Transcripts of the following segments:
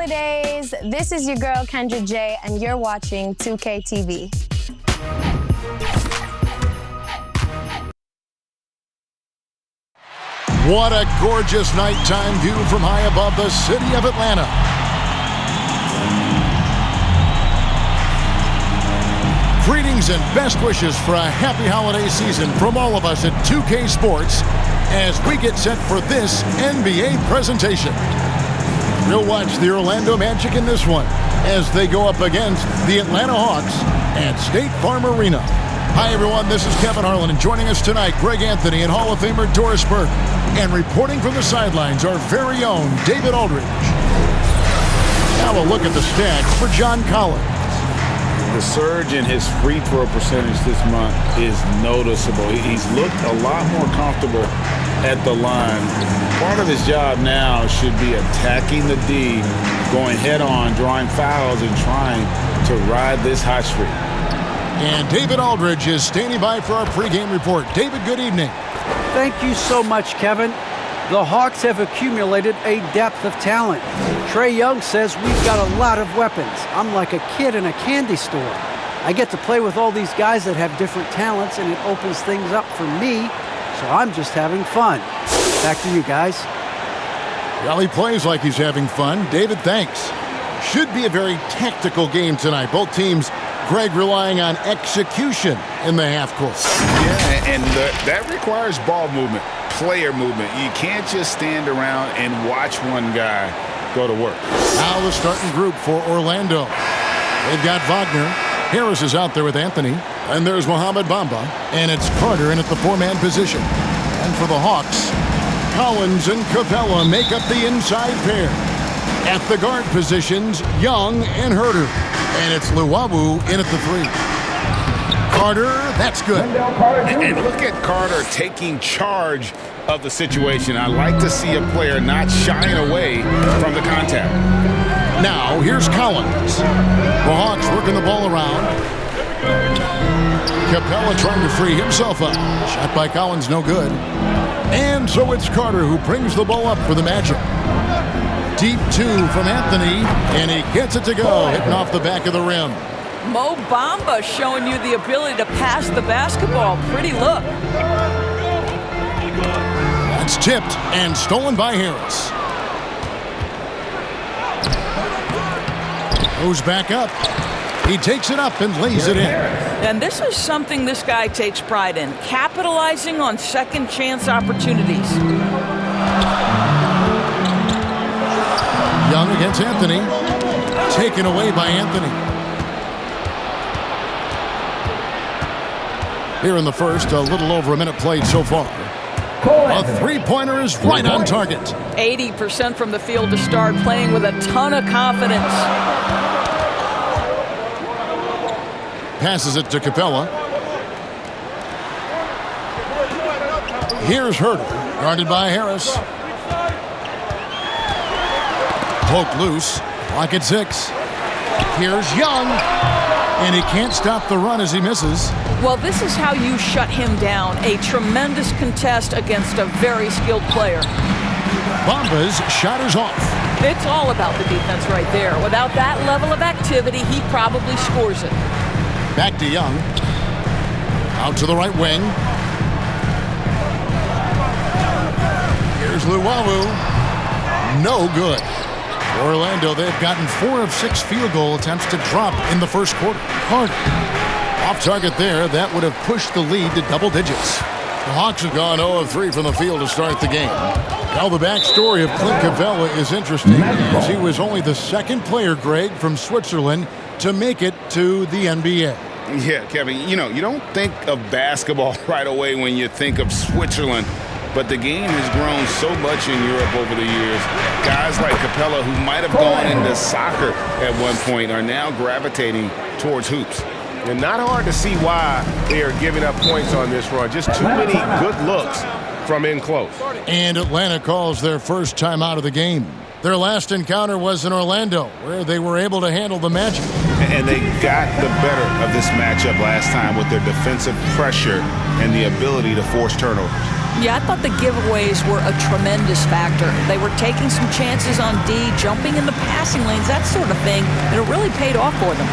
holidays. This is your girl, Kendra J, and you're watching 2K TV. What a gorgeous nighttime view from high above the city of Atlanta. Greetings and best wishes for a happy holiday season from all of us at 2K Sports as we get set for this NBA presentation. We'll watch the Orlando Magic in this one as they go up against the Atlanta Hawks at State Farm Arena. Hi, everyone. This is Kevin Harlan, and joining us tonight, Greg Anthony and Hall of Famer Doris Burke. And reporting from the sidelines, our very own David Aldridge. Now a look at the stats for John Collins. The surge in his free throw percentage this month is noticeable. He's looked a lot more comfortable at the line. Part of his job now should be attacking the D, going head-on, drawing fouls, and trying to ride this hot streak. And David Aldridge is standing by for our pregame report. David, good evening. Thank you so much, Kevin. The Hawks have accumulated a depth of talent. Trae Young says we've got a lot of weapons. I'm like a kid in a candy store. I get to play with all these guys that have different talents, and it opens things up for me, so I'm just having fun. Back to you guys. Well, he plays like he's having fun. David, thanks. Should be a very tactical game tonight. Both teams, Greg, relying on execution in the half court. Yeah, and that requires ball movement, player movement. You can't just stand around and watch one guy go to work. Now the starting group for Orlando. They've got Wagner. Harris is out there with Anthony. And there's Mohamed Bamba. And it's Carter in at the four-man position. And for the Hawks, Collins and Capella make up the inside pair. At the guard positions, Young and Herter. And it's Luwawu in at the three. Carter, that's good. And look at Carter taking charge of the situation. I like to see a player not shying away from the contact. Now, here's Collins. The Hawks working the ball around. Capella trying to free himself up. Shot by Collins, no good. And so it's Carter who brings the ball up for the Magic. Deep two from Anthony, and he gets it to go, hitting off the back of the rim. Mo Bamba showing you the ability to pass the basketball. Pretty look. That's tipped and stolen by Harris. Goes back up. He takes it up and lays it in. And this is something this guy takes pride in, capitalizing on second chance opportunities. Young against Anthony. Taken away by Anthony. Here in the first, a little over a minute played so far. A three-pointer is right on target. 80% from the field to start, playing with a ton of confidence. Passes it to Capella. Here's Herter, guarded by Harris. Poked loose. Clock at 6. Here's Young. And he can't stop the run as he misses. Well, this is how you shut him down. A tremendous contest against a very skilled player. Bamba's shot is off. It's all about the defense right there. Without that level of activity, he probably scores it. Back to Young. Out to the right wing. Here's Luwawu. No good. Orlando, they've gotten 4 of 6 field goal attempts to drop in the first quarter. Carter off target there. That would have pushed the lead to double digits. The Hawks have gone 0 of 3 from the field to start the game. Now the backstory of Clint Capella is interesting, as he was only the second player, Greg, from Switzerland to make it to the NBA. Yeah, Kevin, you know, you don't think of basketball right away when you think of Switzerland. But the game has grown so much in Europe over the years. Guys like Capella, who might have gone into soccer at one point, are now gravitating towards hoops. And not hard to see why they are giving up points on this run. Just too many good looks from in close. And Atlanta calls their first time out of the game. Their last encounter was in Orlando, where they were able to handle the Magic. And they got the better of this matchup last time with their defensive pressure and the ability to force turnovers. Yeah, I thought the giveaways were a tremendous factor. They were taking some chances on D, jumping in the passing lanes, that sort of thing, and it really paid off for them.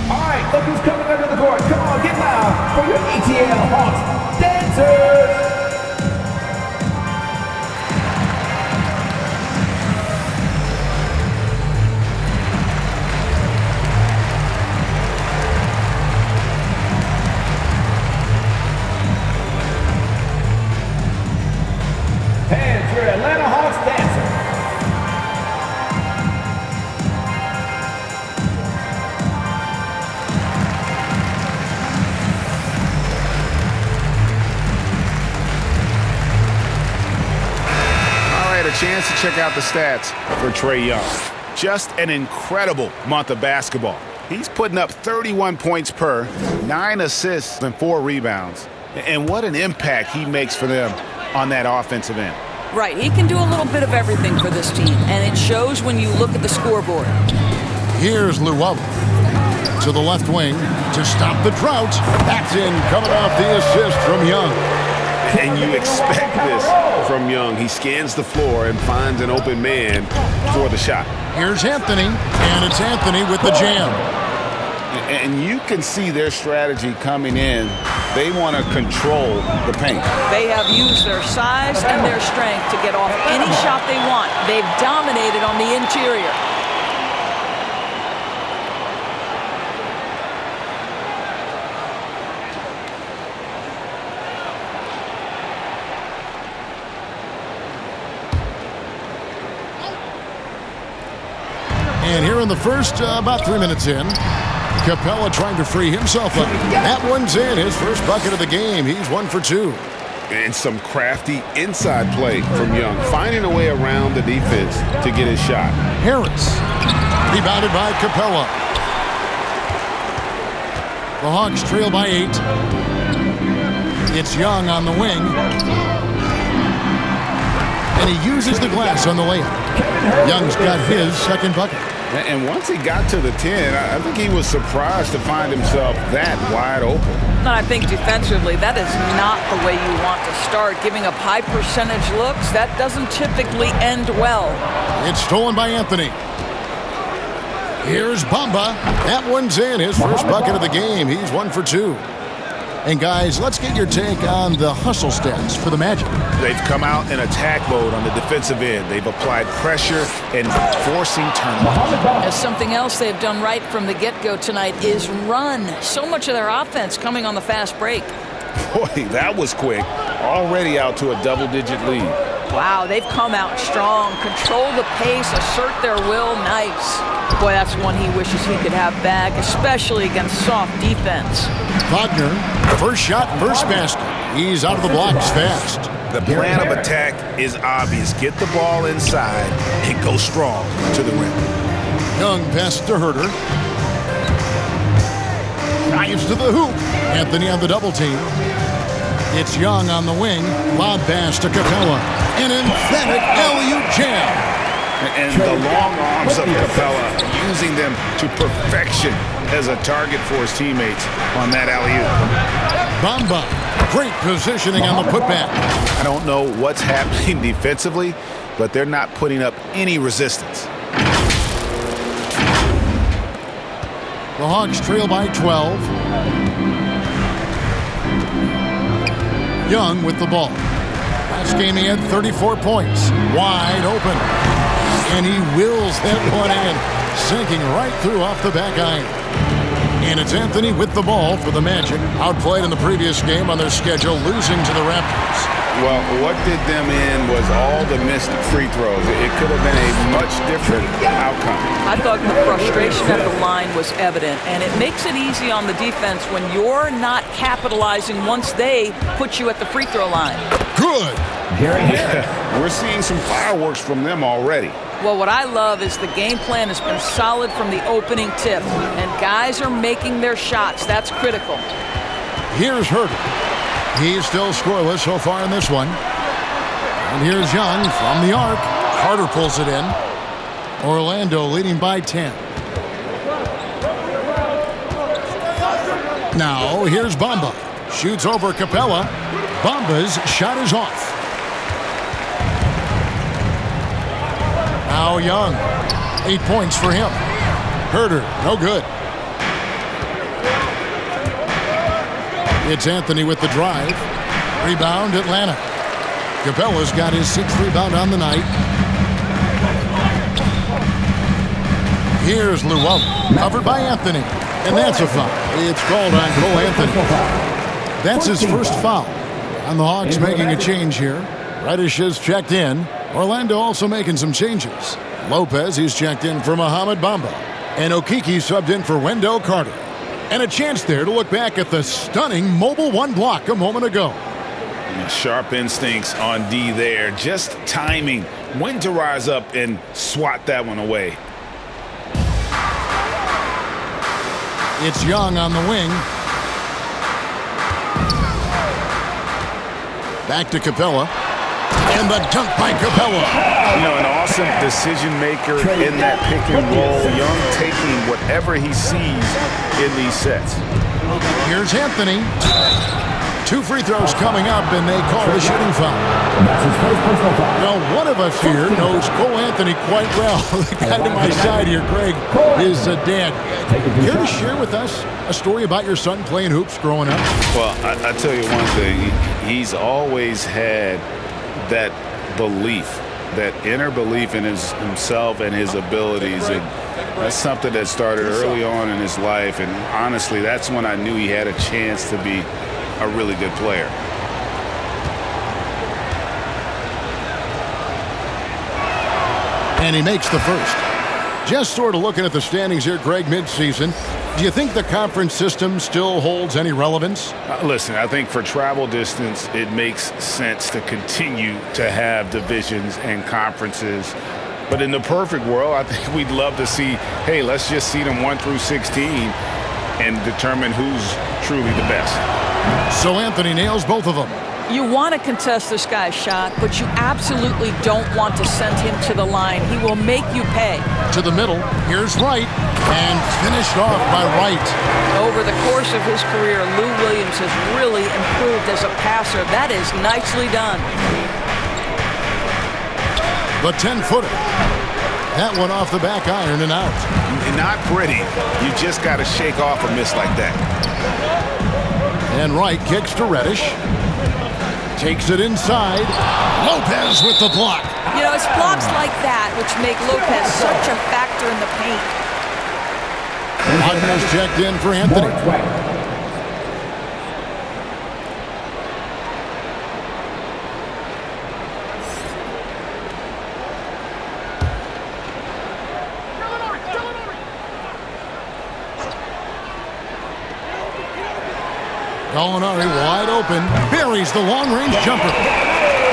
All right, look who's coming under the court. Come on, get loud for your ETL Hawks dancers. Hands your Atlanta Hawks dancer. All right, a chance to check out the stats for Trae Young. Just an incredible month of basketball. He's putting up 31 points per, 9 assists, and 4 rebounds. And what an impact he makes for them on that offensive end. Right, he can do a little bit of everything for this team, and it shows when you look at the scoreboard. Here's Luwawu to the left wing to stop the drought. That's in, coming off the assist from Young. And you expect this from Young. He scans the floor and finds an open man for the shot. Here's Anthony, and it's Anthony with the jam. And you can see their strategy coming in. They want to control the paint. They have used their size and their strength to get off any shot they want. They've dominated on the interior. And here in the first, about 3 minutes in, Capella trying to free himself up. That one's in, his first bucket of the game. He's 1 for 2. And some crafty inside play from Young, finding a way around the defense to get his shot. Harris, rebounded by Capella. The Hawks trail by 8. It's Young on the wing. And he uses the glass on the layup. Young's got his second bucket. And once he got to the 10, I think he was surprised to find himself that wide open. And I think defensively, that is not the way you want to start. Giving up high percentage looks, that doesn't typically end well. It's stolen by Anthony. Here's Bamba. That one's in, his first bucket of the game. He's 1 for 2. And guys, let's get your take on the hustle stats for the Magic. They've come out in attack mode on the defensive end. They've applied pressure and forcing turnovers. As something else they've done right from the get-go tonight is run. So much of their offense coming on the fast break. Boy, that was quick. Already out to a double-digit lead. Wow, they've come out strong, control the pace, assert their will. Nice. Boy, that's one he wishes he could have back, especially against soft defense. Wagner, first shot, first basket. He's out of the blocks fast. The plan of attack is obvious. Get the ball inside and go strong to the rim. Young pass to Herter. Drives to the hoop. Anthony on the double team. It's Young on the wing. Lob pass to Capella. An emphatic alley-oop jam. And the long arms of Capella, using them to perfection as a target for his teammates on that alley-oop. Bamba, great positioning on the putback. I don't know what's happening defensively, but they're not putting up any resistance. The Hawks trail by 12. Young with the ball. Last game he had 34 points. Wide open. And he wills that one in, sinking right through off the back iron. And it's Anthony with the ball for the Magic. Outplayed in the previous game on their schedule, losing to the Raptors. Well, what did them in was all the missed free throws. It could have been a much different outcome. I thought the frustration at the line was evident, and it makes it easy on the defense when you're not capitalizing once they put you at the free throw line. Good. Yeah, we're seeing some fireworks from them already. Well, what I love is the game plan has been solid from the opening tip, and guys are making their shots. That's critical. Here's Herter. He's still scoreless so far in this one. And here's Young from the arc. Carter pulls it in. Orlando leading by 10. Now, here's Bamba. Shoots over Capella. Bamba's shot is off. Now Young. 8 points for him. Herder, no good. It's Anthony with the drive. Rebound, Atlanta. Capella's got his 6th rebound on the night. Here's Llewellyn, covered by Anthony. And that's a foul. It's called on Cole Anthony. That's his first foul. And the Hawks making a change here. Reddish is checked in. Orlando also making some changes. Lopez, he's checked in for Mohamed Bamba. And Okeke subbed in for Wendell Carter. And a chance there to look back at the stunning mobile 1 block a moment ago. Sharp instincts on D there. Just timing when to rise up and swat that one away. It's Young on the wing. Back to Capella. And the dunk by Capella. An awesome decision maker in that pick and roll. Young taking whatever he sees in these sets. Here's Anthony. 2 free throws coming up, and they call the shooting foul. Well, one of us here knows Cole Anthony quite well. The guy to my side here, Greg, is a dad. Care to share with us a story about your son playing hoops growing up? Well, I tell you one thing. He's always had that belief, that inner belief in himself and his abilities. And that's something that started early on in his life. And honestly, that's when I knew he had a chance to be a really good player. And he makes the first. Just sort of looking at the standings here, Greg, midseason. Do you think the conference system still holds any relevance? Listen, I think for travel distance, it makes sense to continue to have divisions and conferences. But in the perfect world, I think we'd love to see, hey, let's just seed them 1 through 16 and determine who's truly the best. So Anthony nails both of them. You want to contest this guy's shot, but you absolutely don't want to send him to the line. He will make you pay. To the middle, here's Wright, and finished off by Wright. Over the course of his career, Lou Williams has really improved as a passer. That is nicely done. The 10-footer. That one off the back iron and out. Not pretty. You just got to shake off a miss like that. And Wright kicks to Reddish. Takes it inside. Lopez with the block. It's blocks like that which make Lopez such a factor in the paint. Wagner's checked in for Anthony. Gallinari wide open. Buries the long-range jumper.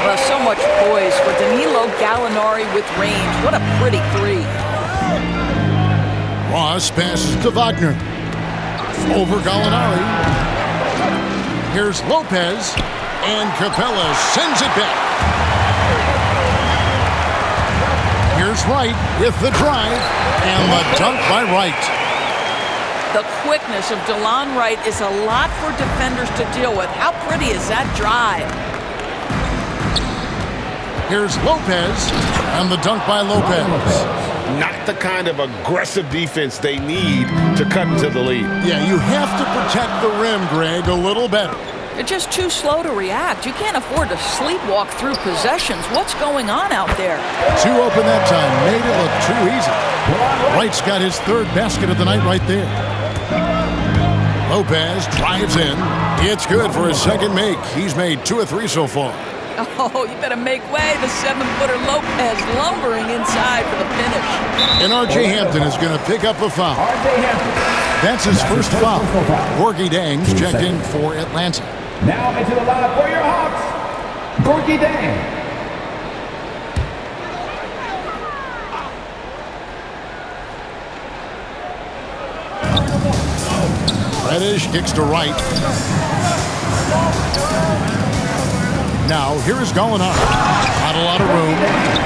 Well, so much poise for Danilo Gallinari with range. What a pretty 3. Ross passes to Wagner. Over Gallinari. Here's Lopez. And Capella sends it back. Here's Wright with the drive. And the dunk by Wright. The quickness of DeLon Wright is a lot for defenders to deal with. How pretty is that drive? Here's Lopez, and the dunk by Lopez. Not the kind of aggressive defense they need to cut into the lead. Yeah, you have to protect the rim, Greg, a little better. They're just too slow to react. You can't afford to sleepwalk through possessions. What's going on out there? Too open that time. Made it look too easy. Wright's got his 3rd basket of the night right there. Lopez drives in. It's good for his 2nd make. He's made 2 of 3 so far. Oh, you better make way. The 7-footer Lopez lumbering inside for the finish. And R.J. Hampton is going to pick up a foul. That's his first foul. Gorgie Dang's checked in for Atlanta. Now into the line for your Hawks, Gorgie Dang. Reddish kicks to Wright. Now, here is Gallinari. Not a lot of room.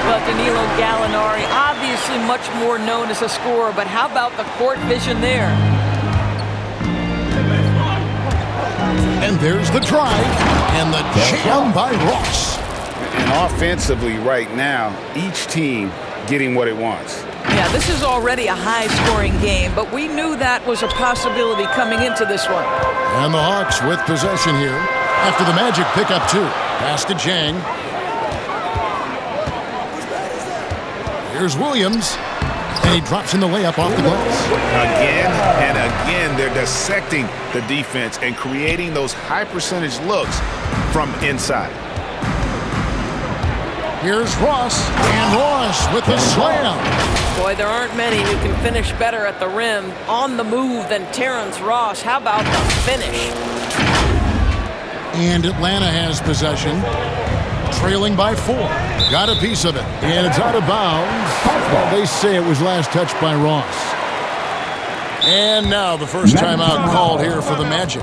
Well, Danilo Gallinari, obviously much more known as a scorer, but how about the court vision there? And there's the drive and the jam by Ross. And offensively right now, each team getting what it wants. Yeah, this is already a high-scoring game, but we knew that was a possibility coming into this one. And the Hawks with possession here after the Magic pick up 2. Pass to Jang. Here's Williams. And he drops in the layup off the glass. Again and again, they're dissecting the defense and creating those high-percentage looks from inside. Here's Ross. And Ross with the slam. Boy, there aren't many who can finish better at the rim on the move than Terrence Ross. How about the finish? And Atlanta has possession, trailing by 4. Got a piece of it, and it's out of bounds. They say it was last touched by Ross. And now the first timeout called here for the Magic.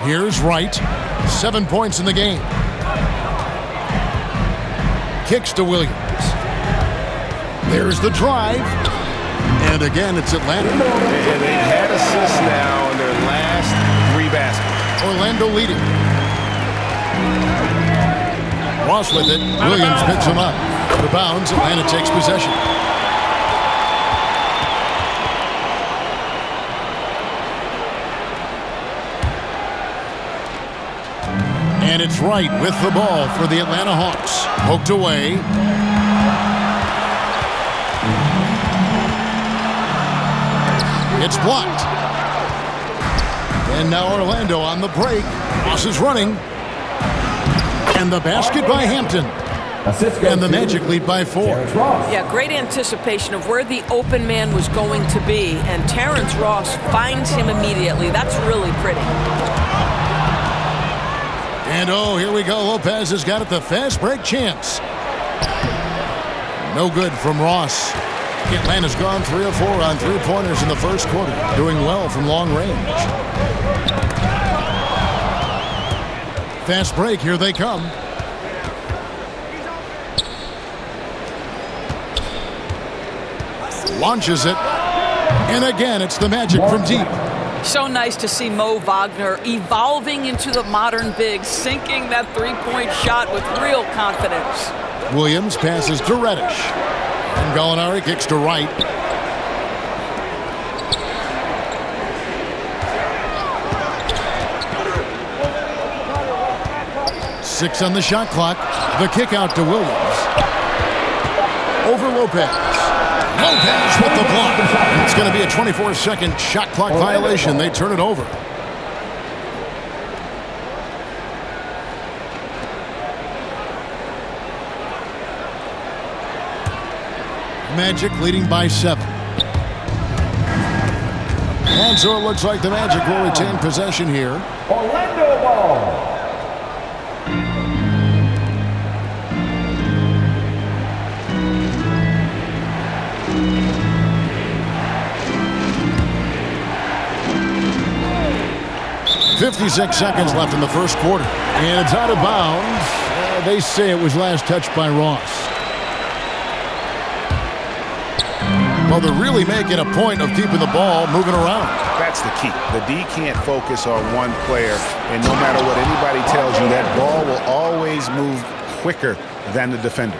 Here's Wright. 7 points in the game. Kicks to Williams. There's the drive. And again, it's Atlanta. And they've had assists now in their last 3 baskets. Orlando leading. Ross with it. Williams picks him up. The bounds. Atlanta takes possession. And it's Wright with the ball for the Atlanta Hawks. Poked away. It's blocked. And now Orlando on the break. Ross is running. And the basket by Hampton. And the Magic lead by 4. Yeah, great anticipation of where the open man was going to be. And Terrence Ross finds him immediately. That's really pretty. And oh, here we go. Lopez has got it, the fast break chance. No good from Ross. Atlanta's gone 3 of 4 on 3-pointers in the first quarter. Doing well from long range. Fast break, here they come. Launches it. And again, it's the Magic from deep. So nice to see Mo Wagner evolving into the modern big, sinking that three-point shot with real confidence. Williams passes to Reddish. And Gallinari kicks to Wright. Six on the shot clock. The kick out to Williams. Over Lopez. Lopez with the block. It's going to be a 24-second shot clock violation. They turn it over. Magic leading by 7. And so it looks like the Magic will retain possession here. Orlando ball. .56 seconds left in the first quarter. And it's out of bounds. They say it was last touched by Ross. Well, they're really making a point of keeping the ball moving around. That's the key. The D can't focus on one player, and no matter what anybody tells you, that ball will always move quicker than the defender.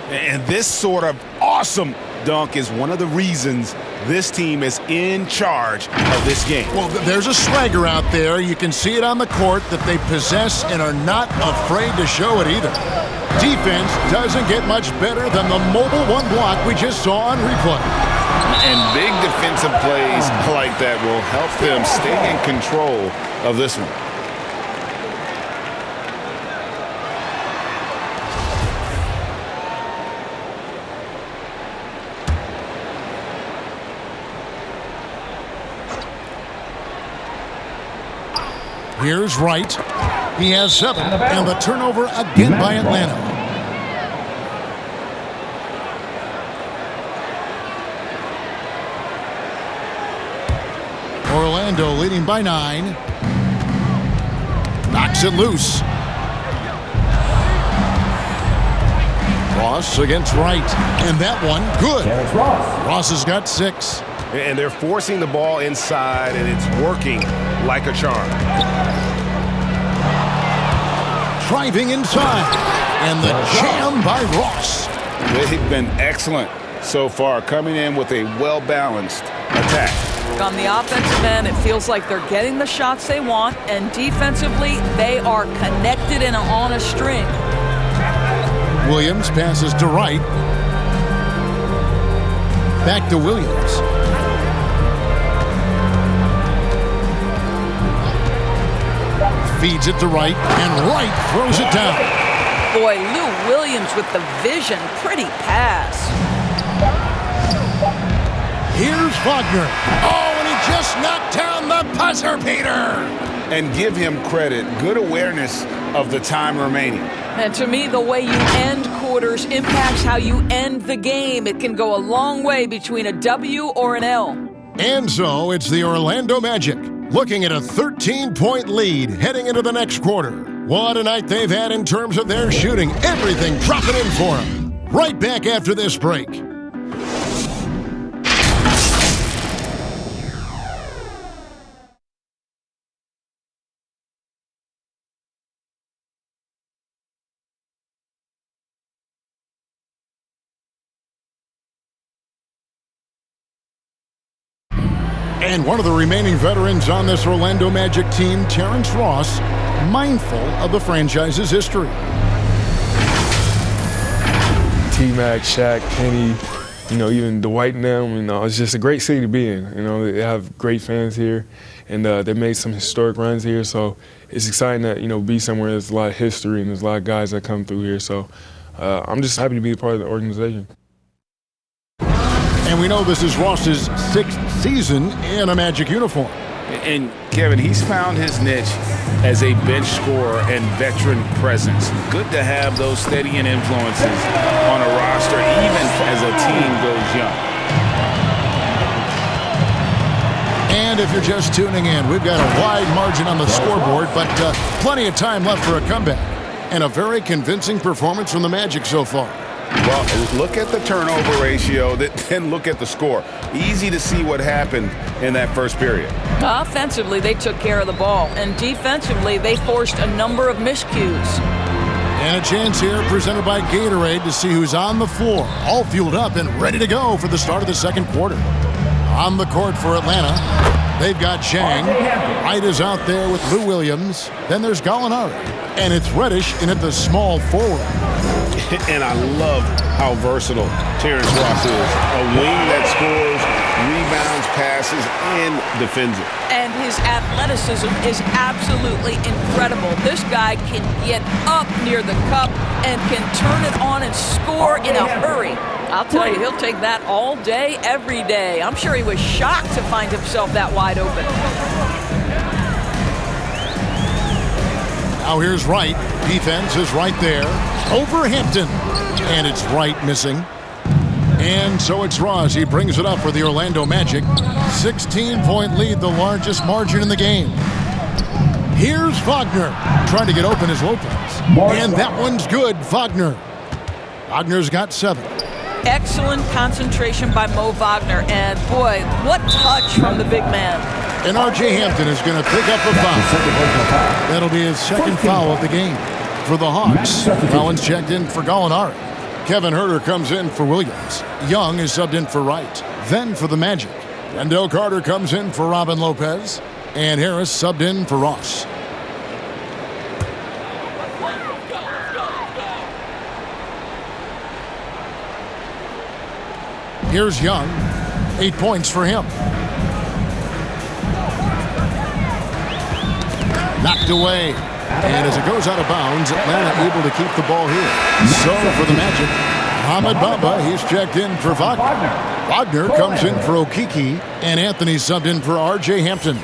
And this sort of awesome dunk is one of the reasons this team is in charge of this game. Well, there's a swagger out there. You can see it on the court that they possess and are not afraid to show it either. Defense doesn't get much better than the mobile one block we just saw on replay. And big defensive plays like that will help them stay in control of this one. Here's Wright. He has 7, and the turnover again by Atlanta. Orlando leading by 9. Knocks it loose. Ross against Wright, and that one good. Ross has got 6. And they're forcing the ball inside, and it's working like a charm. Driving inside, and the jam by Ross. They've been excellent so far, coming in with a well-balanced attack. On the offensive end, it feels like they're getting the shots they want, and defensively, they are connected and on a string. Williams passes to Wright. Back to Williams. Feeds it to Wright, and Wright throws it down. Boy, Lou Williams with the vision. Pretty pass. Here's Wagner. Oh, and he just knocked down the buzzer beater. And give him credit. Good awareness of the time remaining. And to me, the way you end quarters impacts how you end the game. It can go a long way between a W or an L. And so it's the Orlando Magic looking at a 13-point lead heading into the next quarter. What a night they've had in terms of their shooting. Everything dropping in for them. Right back after this break. And one of the remaining veterans on this Orlando Magic team, Terrence Ross, mindful of the franchise's history. T-Mac, Shaq, Kenny, even Dwight and them, it's just a great city to be in. They have great fans here, and they made some historic runs here, so it's exciting that, be somewhere there's a lot of history and there's a lot of guys that come through here, so I'm just happy to be a part of the organization. And we know this is Ross's 6th season in a Magic uniform. And, Kevin, he's found his niche as a bench scorer and veteran presence. Good to have those steadying influences on a roster, even as a team goes young. And if you're just tuning in, we've got a wide margin on the scoreboard, but plenty of time left for a comeback. And a very convincing performance from the Magic so far. Well, look at the turnover ratio, then look at the score. Easy to see what happened in that first period. Offensively, they took care of the ball, and defensively, they forced a number of miscues. And a chance here presented by Gatorade to see who's on the floor, all fueled up and ready to go for the start of the second quarter. On the court for Atlanta, they've got Chang. Wright is out there with Lou Williams. Then there's Gallinari. And it's Reddish in at the small forward. And I love how versatile Terrence Ross is. A wing that scores, rebounds, passes, and defends it. And his athleticism is absolutely incredible. This guy can get up near the cup and can turn it on and score in a hurry. I'll tell you, he'll take that all day, every day. I'm sure he was shocked to find himself that wide open. Now here's Wright. Defense is right there. Over Hampton. And it's Wright missing. And so it's Ross. He brings it up for the Orlando Magic. 16-point lead, the largest margin in the game. Here's Wagner. Trying to get open is Lopez. And that one's good, Wagner. Wagner's got 7. Excellent concentration by Mo Wagner. And boy, what touch from the big man. And R.J. Hampton is going to pick up a foul. That'll be his second foul of the game. For the Hawks, Collins checked in for Gallinari. Kevin Huerter comes in for Williams. Young is subbed in for Wright. Then for the Magic, Wendell Carter comes in for Robin Lopez. And Harris subbed in for Ross. Here's Young. 8 points for him. Knocked away. And as it goes out of bounds, Atlanta able to keep the ball here. So for the Magic, Mohamed Bamba, he's checked in for Wagner. Wagner comes in for Okiki, and Anthony subbed in for R.J. Hampton.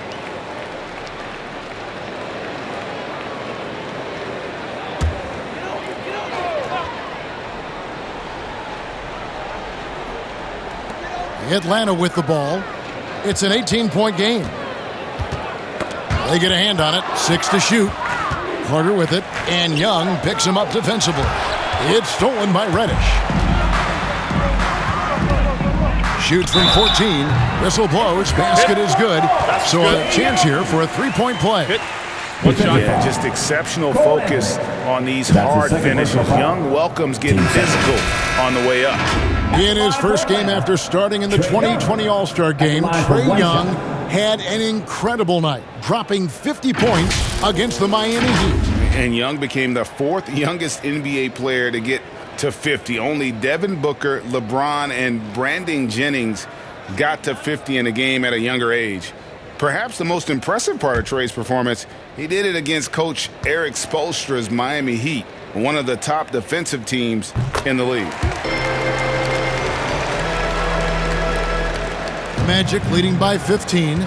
Atlanta with the ball. It's an 18-point game. They get a hand on it. 6 to shoot. Carter with it. And Young picks him up defensively. It's stolen by Reddish. Shoots from 14. Whistle blows. Basket is good. So a chance here for a three-point play. Yeah, just exceptional focus on these hard finishes. Young welcomes getting physical on the way up. In his first game after starting in the 2020 All-Star Game, Trae Young had an incredible night, dropping 50 points against the Miami Heat. And Young became the 4th youngest NBA player to get to 50. Only Devin Booker, LeBron, and Brandon Jennings got to 50 in a game at a younger age. Perhaps the most impressive part of Trae's performance, he did it against Coach Eric Spoelstra's Miami Heat, one of the top defensive teams in the league. Magic leading by 15.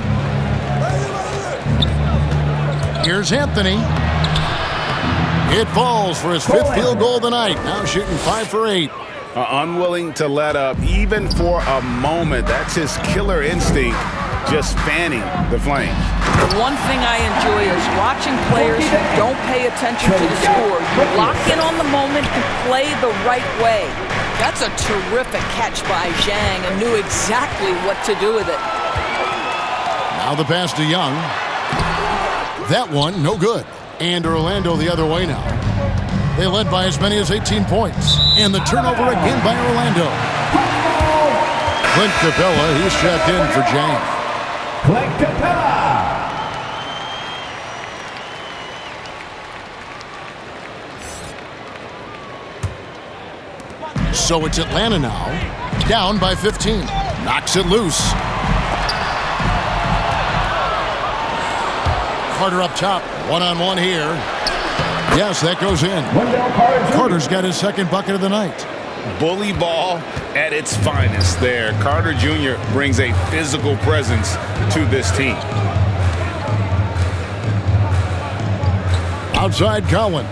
Here's Anthony. It falls for his 5th field goal of the night. Now shooting 5 for 8. Unwilling to let up even for a moment. That's his killer instinct, just fanning the flames. The one thing I enjoy is watching players who don't pay attention to the score. You lock in on the moment and play the right way. That's a terrific catch by Zhang and knew exactly what to do with it. Now the pass to Young. That one, no good. And Orlando the other way now. They led by as many as 18 points. And the turnover again by Orlando. Clint Capella, he's checked in for Zhang. Clint Capella. So it's Atlanta now, down by 15. Knocks it loose. Carter up top, one-on-one here. Yes, that goes in. Carter's got his second bucket of the night. Bully ball at its finest there. Carter Jr. brings a physical presence to this team. Outside Collins.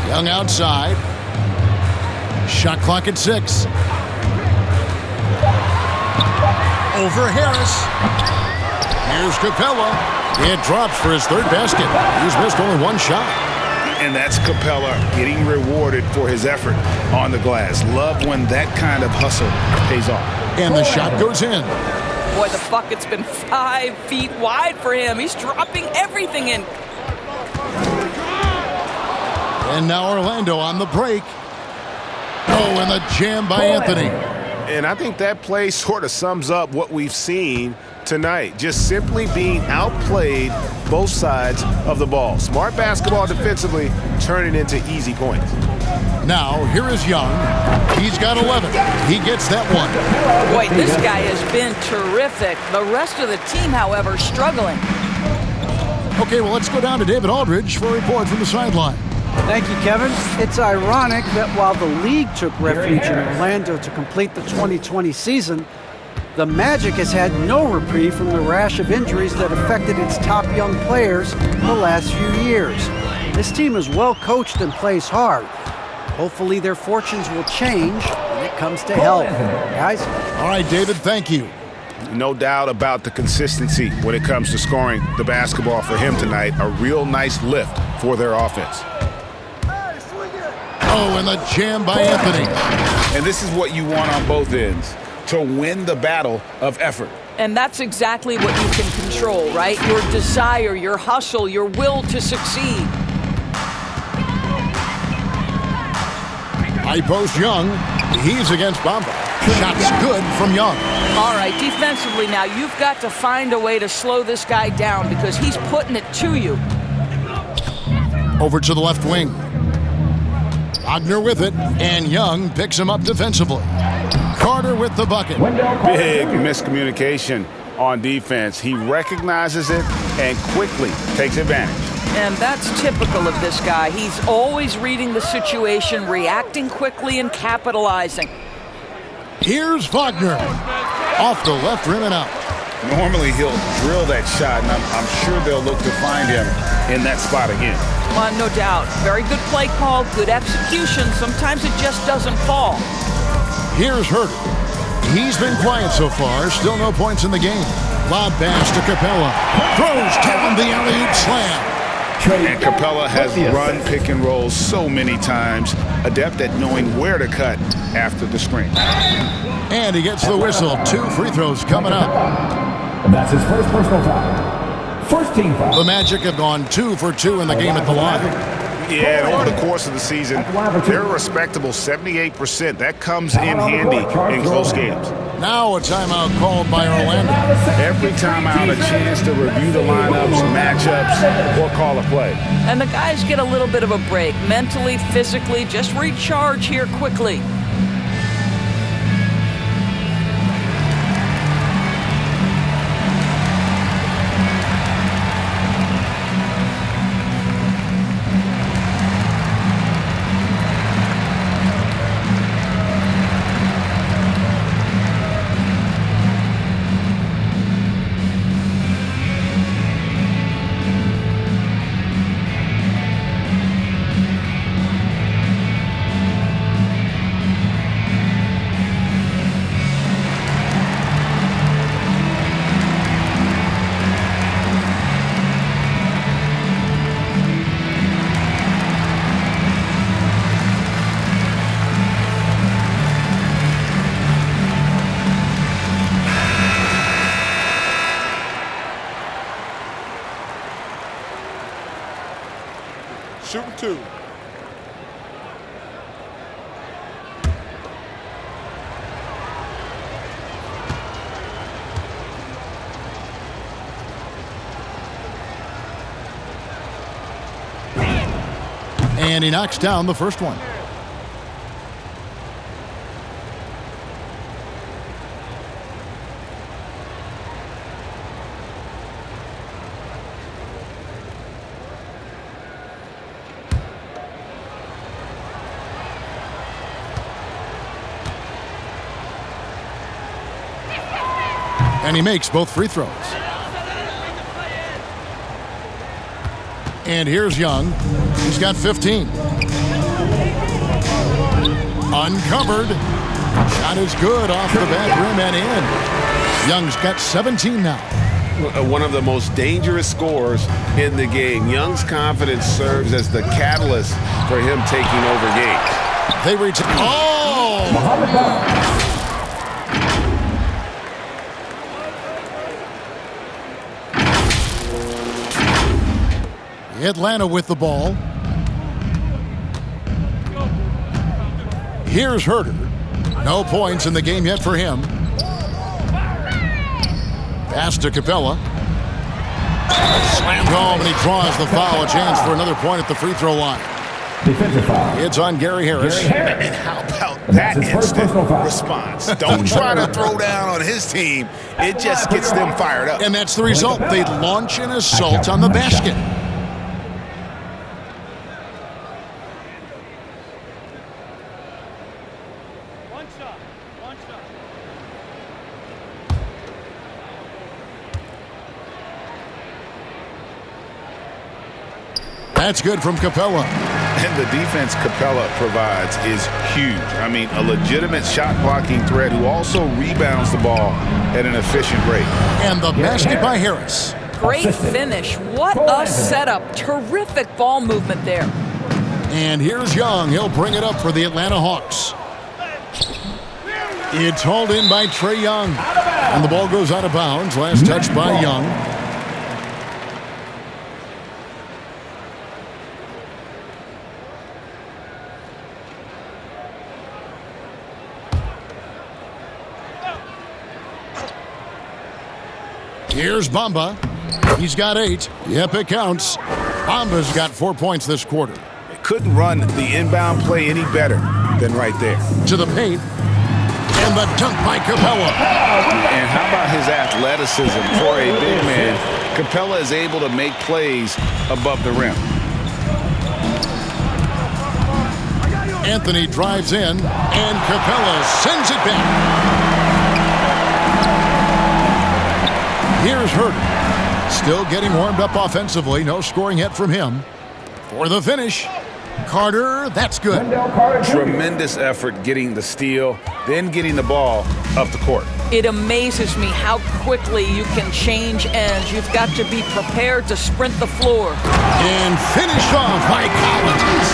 Young outside. Shot clock at 6. Over Harris. Here's Capella. It drops for his 3rd basket. He's missed only 1 shot. And that's Capella getting rewarded for his effort on the glass. Love when that kind of hustle pays off. And the shot goes in. Boy, the bucket's been 5 feet wide for him. He's dropping everything in. And now Orlando on the break. Oh, and the jam by Anthony. And I think that play sort of sums up what we've seen tonight. Just simply being outplayed both sides of the ball. Smart basketball defensively, turning into easy points. Now, here is Young. He's got 11. He gets that one. Boy, this guy has been terrific. The rest of the team, however, struggling. Okay, well, let's go down to David Aldridge for a report from the sideline. Thank you, Kevin. It's ironic that while the league took refuge in Orlando to complete the 2020 season, the Magic has had no reprieve from the rash of injuries that affected its top young players the last few years. This team is well coached and plays hard. Hopefully their fortunes will change when it comes to health. Guys? All right, David, thank you. No doubt about the consistency when it comes to scoring the basketball for him tonight. A real nice lift for their offense. Oh, and the jam by Anthony. And this is what you want on both ends, to win the battle of effort. And that's exactly what you can control, right? Your desire, your hustle, your will to succeed. High post Young. He's against Bamba. Shots good from Young. All right, defensively now, you've got to find a way to slow this guy down because he's putting it to you. Over to the left wing. Wagner with it, and Young picks him up defensively. Carter with the bucket. Big miscommunication on defense. He recognizes it and quickly takes advantage. And that's typical of this guy. He's always reading the situation, reacting quickly, and capitalizing. Here's Wagner. Off the left rim and out. Normally he'll drill that shot, and I'm sure they'll look to find him in that spot again. No doubt. Very good play call, good execution. Sometimes it just doesn't fall. Here's Herter. He's been quiet so far. Still no points in the game. Lob pass to Capella. Throws down the alley-oop slam. And Capella has run pick and rolls so many times, adept at knowing where to cut after the screen. And he gets the whistle. 2 free throws coming up. That's his first personal foul. First team foul. The Magic have gone 2 for 2 in the game at the line. Yeah, and over the course of the season, they're a respectable 78%. That comes in handy in close games. Now a timeout called by Orlando. Every time out, a chance to review the lineups, matchups, or call a play. And the guys get a little bit of a break. Mentally, physically, just recharge here quickly. Shooting 2. And he knocks down the first one. And he makes both free throws. And here's Young. He's got 15. Uncovered. Shot is good off the back rim and in. Young's got 17 now. One of the most dangerous scorers in the game. Young's confidence serves as the catalyst for him taking over games. They reach. Oh! Atlanta with the ball. Here's Herter. No points in the game yet for him. Pass to Capella. Slammed home, and he draws the foul. A chance for another point at the free throw line. Defensive foul. It's on Gary Harris. And how about that instant response? Don't try to throw down on his team. It just gets them fired up. And that's the result. They launch an assault on the basket. That's good from Capella. And the defense Capella provides is huge. I mean, a legitimate shot-blocking threat who also rebounds the ball at an efficient rate. And the basket by Harris. Great finish. What a setup. Terrific ball movement there. And here's Young. He'll bring it up for the Atlanta Hawks. It's hauled in by Trae Young. And the ball goes out of bounds. Last touch by Young. Here's Bamba. He's got 8. Yep, it counts. Bamba's got 4 points this quarter. Couldn't run the inbound play any better than right there. To the paint. And the dunk by Capella. And how about his athleticism for a big man? Capella is able to make plays above the rim. Anthony drives in, and Capella sends it back. Here's Herter. Still getting warmed up offensively. No scoring yet from him. For the finish. Carter, that's good. Tremendous effort getting the steal, then getting the ball up the court. It amazes me how quickly you can change ends. You've got to be prepared to sprint the floor. And finished off by Collins.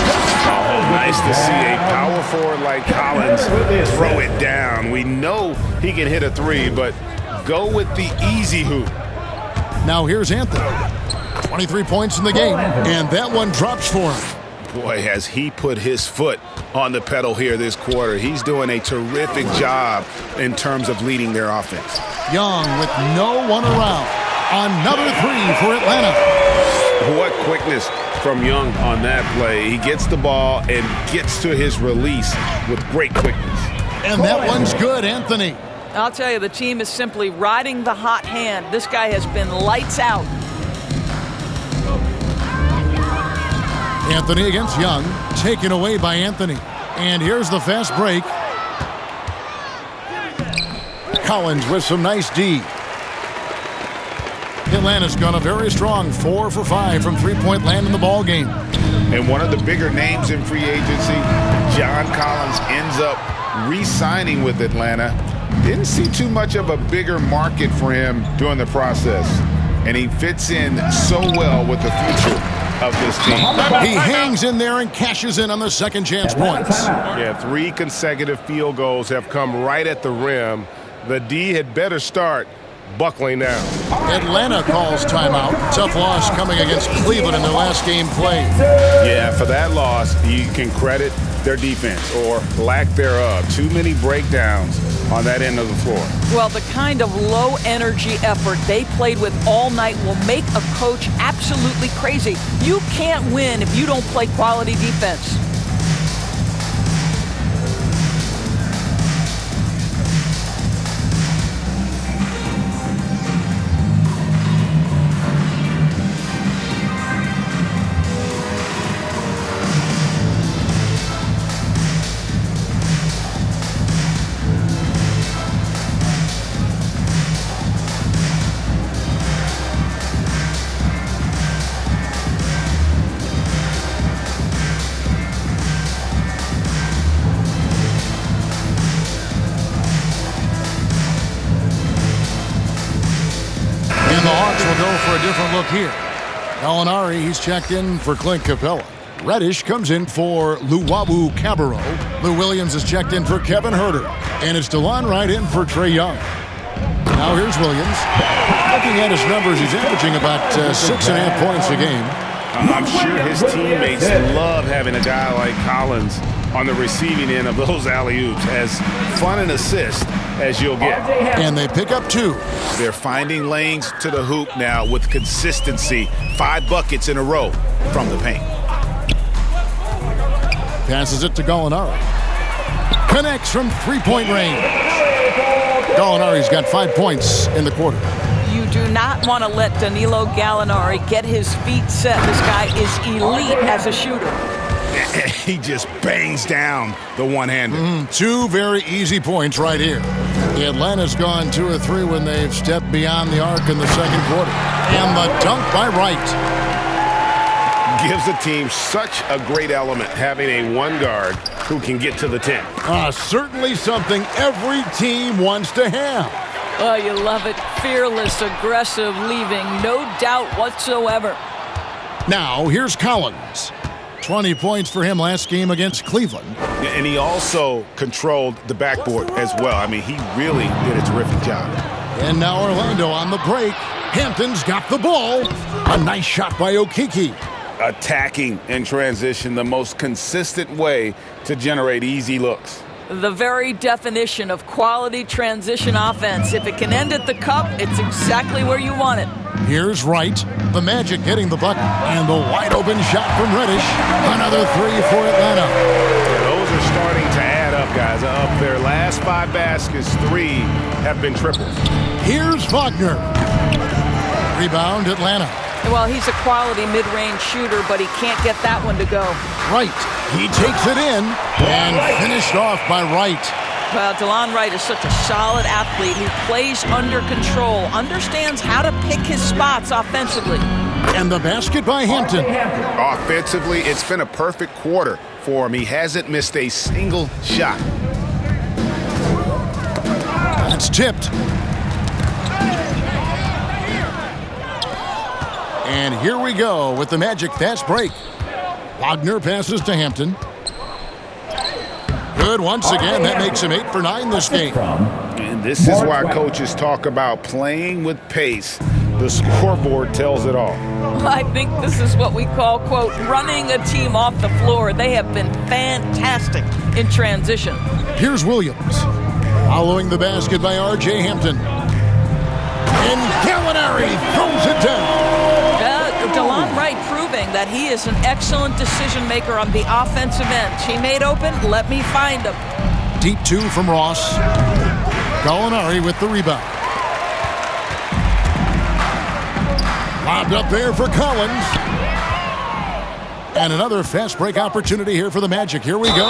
Oh, nice to see a power forward like Collins throw it down. We know he can hit a 3, but go with the easy hoop. Now here's Anthony. 23 points in the game, and that one drops for him. Boy, has he put his foot on the pedal here this quarter. He's doing a terrific job in terms of leading their offense. Young with no one around. Another 3 for Atlanta. What quickness from Young on that play. He gets the ball and gets to his release with great quickness. And that one's good, Anthony. I'll tell you, the team is simply riding the hot hand. This guy has been lights out. Anthony against Young, taken away by Anthony. And here's the fast break. Collins with some nice D. Atlanta's gone a very strong 4 for 5 from three-point land in the ball game. And one of the bigger names in free agency, John Collins, ends up re-signing with Atlanta. Didn't see too much of a bigger market for him during the process. And he fits in so well with the future of this team. He hangs in there and cashes in on the second chance points. Yeah, 3 consecutive field goals have come right at the rim. The D had better start buckling down. Atlanta calls timeout. Tough loss coming against Cleveland in their last game played. Yeah, for that loss, you can credit their defense or lack thereof. Too many breakdowns on that end of the floor. Well, the kind of low-energy effort they played with all night will make a coach absolutely crazy. You can't win if you don't play quality defense. The Hawks will go for a different look here. Gallinari, he's checked in for Clint Capella. Reddish comes in for Luwawu Cabarro. Lou Williams is checked in for Kevin Herter. And it's DeLon Wright in for Trae Young. Now here's Williams. Looking at his numbers, he's averaging about 6.5 points a game. I'm sure his teammates love having a guy like Collins on the receiving end of those alley-oops. As fun an assist as you'll get. And they pick up 2. They're finding lanes to the hoop now with consistency. 5 buckets in a row from the paint. Passes it to Gallinari. Connects from three-point range. Gallinari's got 5 points in the quarter. You do not want to let Danilo Gallinari get his feet set. This guy is elite as a shooter. He just bangs down the one-hander. 2 very easy points right here. Atlanta's gone 2 or 3 when they've stepped beyond the arc in the second quarter. And the dunk by Wright. Gives the team such a great element having a one guard who can get to the 10. Certainly something every team wants to have. Oh, you love it. Fearless, aggressive, leaving no doubt whatsoever. Now, here's Collins. 20 points for him last game against Cleveland. And he also controlled the backboard as well. I mean, he really did a terrific job. And now Orlando on the break. Hampton's got the ball. A nice shot by Okeke. Attacking in transition, the most consistent way to generate easy looks. The very definition of quality transition offense. If it can end at the cup, it's exactly where you want it. Here's Wright. The Magic getting the bucket. And the wide open shot from Reddish. Another three for Atlanta. Those are starting to add up, guys. Of their last 5 baskets, 3 have been triples. Here's Wagner. Rebound Atlanta. Well, he's a quality mid-range shooter, but he can't get that one to go. Wright. He takes it in and finished off by Wright. Well, DeLon Wright is such a solid athlete who plays under control, understands how to pick his spots offensively. And the basket by Hampton. Offensively, it's been a perfect quarter for him. He hasn't missed a single shot. It's tipped. And here we go with the Magic fast break. Wagner passes to Hampton. Good once again. That makes him 8 for 9 this game. And this is why coaches talk about playing with pace. The scoreboard tells it all. I think this is what we call, quote, running a team off the floor. They have been fantastic in transition. Here's Williams. Following the basket by R.J. Hampton. And Gallinari throws it down. DeLon Wright proving that he is an excellent decision maker on the offensive end. Teammate open, let me find him. Deep 2 from Ross. Gallinari with the rebound. Lobbed up there for Collins. And another fast break opportunity here for the Magic. Here we go.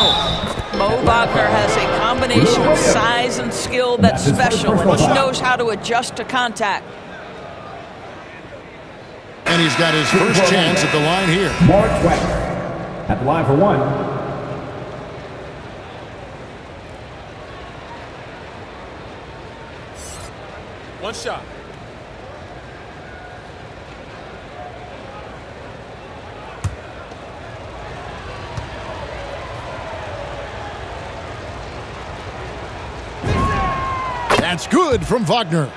Mo Wagner has a combination of size and skill that's special, and he knows how to adjust to contact. And he's got his first chance at the line here. Mark Wagner at the line for 1. One shot. That's good from Wagner.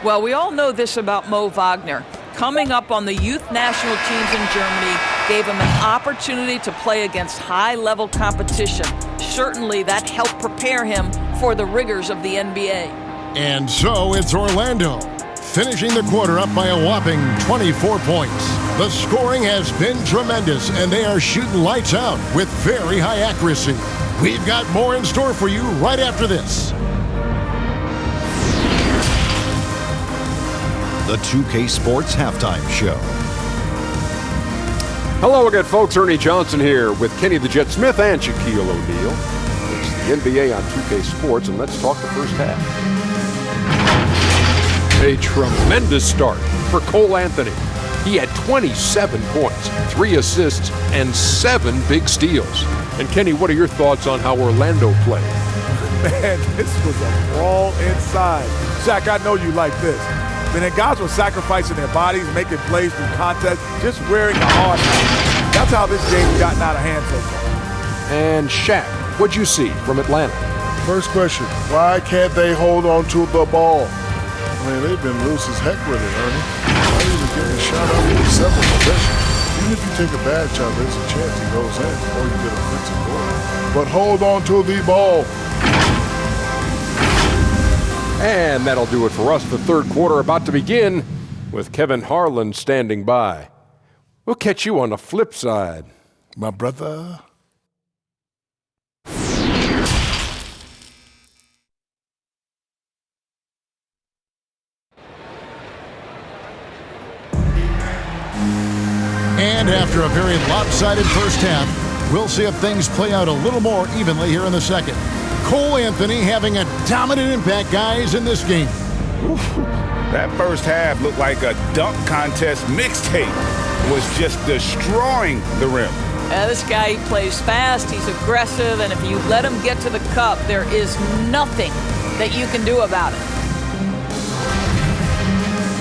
Well, we all know this about Mo Wagner. Coming up on the youth national teams in Germany gave him an opportunity to play against high-level competition. Certainly that helped prepare him for the rigors of the NBA. And so it's Orlando, finishing the quarter up by a whopping 24 points. The scoring has been tremendous, and they are shooting lights out with very high accuracy. We've got more in store for you right after this. The 2K Sports Halftime Show. Hello again, folks. Ernie Johnson here with Kenny the Jet Smith and Shaquille O'Neal. It's the NBA on 2K Sports, and let's talk the first half. A tremendous start for Cole Anthony. He had 27 points, 3 assists, and 7 big steals. And Kenny, what are your thoughts on how Orlando played? Man, this was a brawl inside. Shaq, I know you like this. And then guys were sacrificing their bodies, making plays through contest, just wearing the hard hat. That's how this game's gotten out of hand so far. And Shaq, what'd you see from Atlanta? First question, why can't they hold on to the ball? I mean, they've been loose as heck with it, Ernie. Why even get a shot up in several possessions? Even if you take a bad shot, there's a chance he goes in, or you get a offensive goal. But hold on to the ball. And that'll do it for us. The third quarter about to begin with Kevin Harlan standing by. We'll catch you on the flip side, my brother. And after a very lopsided first half, we'll see if things play out a little more evenly here in the second. Cole Anthony having a dominant impact, guys, in this game. Oof. That first half looked like a dunk contest mixtape. Was just destroying the rim. This guy, he plays fast, he's aggressive, and if you let him get to the cup, there is nothing that you can do about it.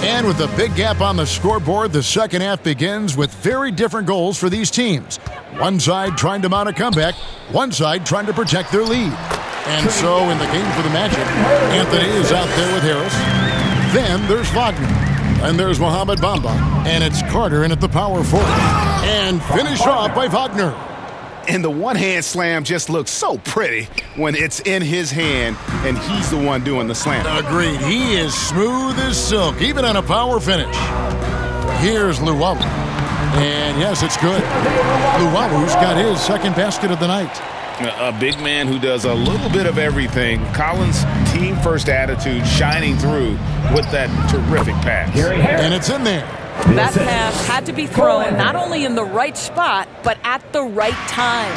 And with a big gap on the scoreboard, the second half begins with very different goals for these teams. One side trying to mount a comeback, one side trying to protect their lead. And so in the game for the Magic, Anthony is out there with Harris. Then there's Wagner. And there's Mohamed Bamba. And it's Carter in at the power forward. And finished off by Wagner. And the one-hand slam just looks so pretty when it's in his hand and he's the one doing the slam. Agreed. He is smooth as silk, even on a power finish. Here's Luwawu. And yes, it's good. Luwawu's got his second basket of the night. A big man who does a little bit of everything. Collins' team-first attitude shining through with that terrific pass. And it's in there. That pass had to be thrown not only in the right spot, but at the right time.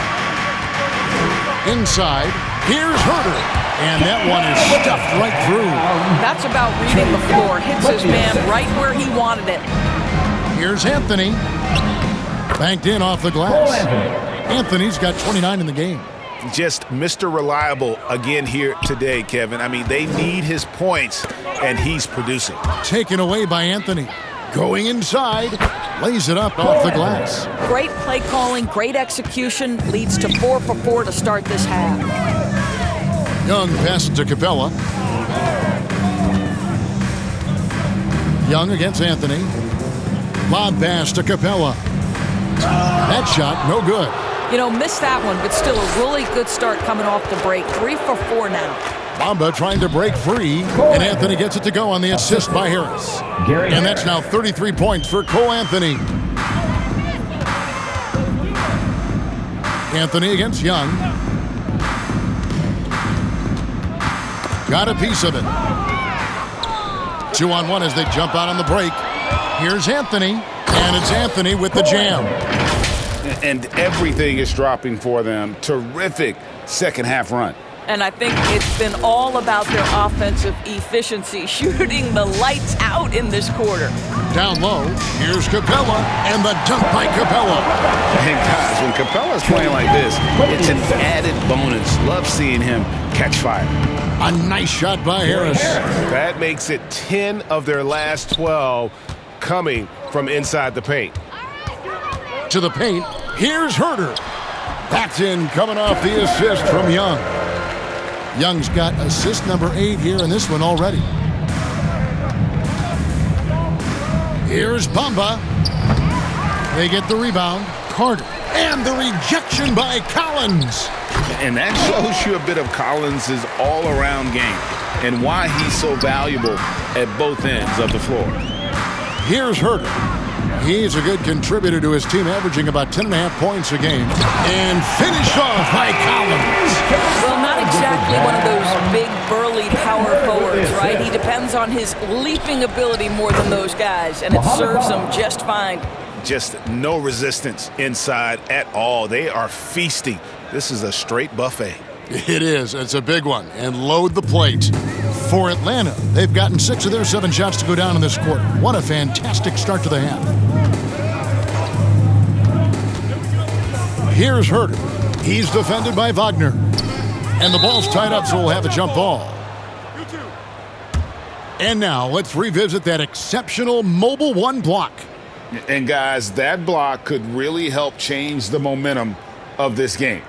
Inside, here's Herter. And that one is stuffed right through. That's about reading the floor. Hits his man right where he wanted it. Here's Anthony. Banked in off the glass. Anthony's got 29 in the game. Just Mr. Reliable again here today, Kevin. I mean, they need his points, and he's producing. Taken away by Anthony. Going inside, lays it up off the glass. Great play calling, great execution, leads to 4 for 4 to start this half. Young passes to Capella. Young against Anthony. Lob pass to Capella. That shot, no good. You know, missed that one, but still a really good start coming off the break. 3 for 4 now. Bamba trying to break free, and Anthony gets it to go on the assist by Harris. And that's now 33 points for Cole Anthony. Anthony against Young. Got a piece of it. 2-on-1 as they jump out on the break. Here's Anthony, and it's Anthony with the jam. And everything is dropping for them. Terrific second half run. And I think it's been all about their offensive efficiency, shooting the lights out in this quarter. Down low, here's Capella, and the dunk by Capella. And guys, when Capella's playing like this, it's an added bonus. Love seeing him catch fire. A nice shot by Harris. That makes it 10 of their last 12 coming from inside the paint. To the paint, here's Herter. That's in, coming off the assist from Young. Young's got assist number 8 here in this one already. Here's Bamba. They get the rebound. Carter. And the rejection by Collins. And that shows you a bit of Collins' all-around game and why he's so valuable at both ends of the floor. Here's Herter. He's a good contributor to his team, averaging about 10.5 points a game. And finished off by Collins. Well, not exactly one of those big, burly power forwards, right? He depends on his leaping ability more than those guys, and it serves him just fine. Just no resistance inside at all. They are feasting. This is a straight buffet. It is. It's a big one. And load the plate. For Atlanta, they've gotten 6 of their 7 shots to go down in this quarter. What a fantastic start to the half. Here's Herter. He's defended by Wagner. And the ball's tied up, so we'll have a jump ball. And now let's revisit that exceptional mobile 1 block. And guys, that block could really help change the momentum of this game.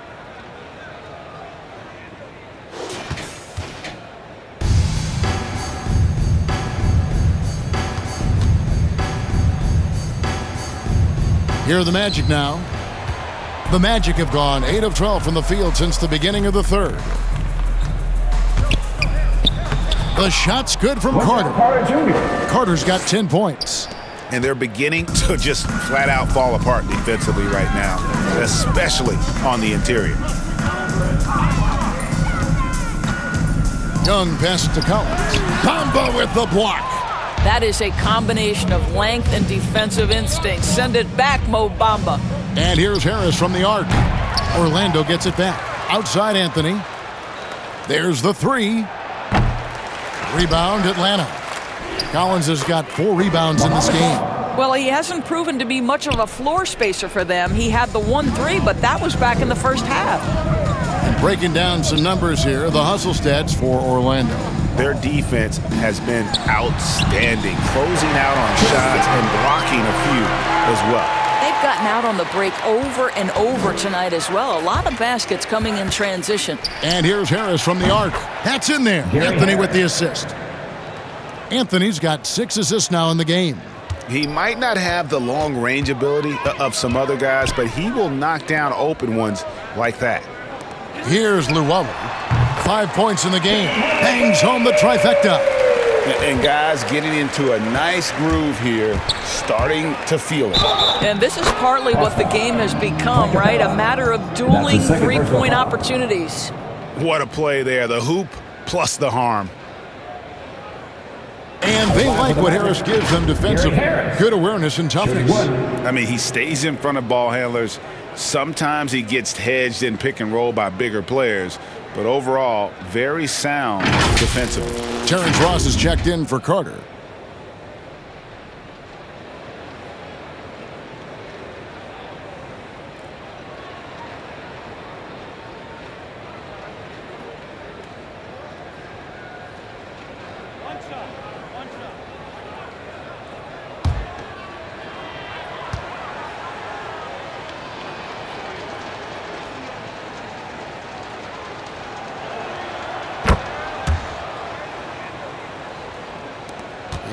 Here are the Magic now. The Magic have gone 8 of 12 from the field since the beginning of the third. The shot's good from Carter. Carter's got 10 points. And they're beginning to just flat out fall apart defensively right now, especially on the interior. Young passes to Collins. Bamba with the block. That is a combination of length and defensive instinct. Send it back, Mo Bamba. And here's Harris from the arc. Orlando gets it back. Outside Anthony. There's the 3. Rebound Atlanta. Collins has got 4 rebounds in this game. Well, he hasn't proven to be much of a floor spacer for them. He had the 1-3, but that was back in the first half. And breaking down some numbers here, the hustle stats for Orlando. Their defense has been outstanding, closing out on shots and blocking a few as well. They've gotten out on the break over and over tonight as well. A lot of baskets coming in transition. And here's Harris from the arc. That's in there. Anthony with the assist. Anthony's got 6 assists now in the game. He might not have the long-range ability of some other guys, but he will knock down open ones like that. Here's Luwawu. 5 points in the game. Bangs home the trifecta. And guys getting into a nice groove here, starting to feel it. And this is partly what the game has become, right? A matter of dueling three-point opportunities. What a play there. The hoop plus the harm. And they like what Harris gives them defensively. Good awareness and toughness. I mean, he stays in front of ball handlers. Sometimes he gets hedged in pick and roll by bigger players. But overall, very sound defensively. Terrence Ross is checked in for Carter.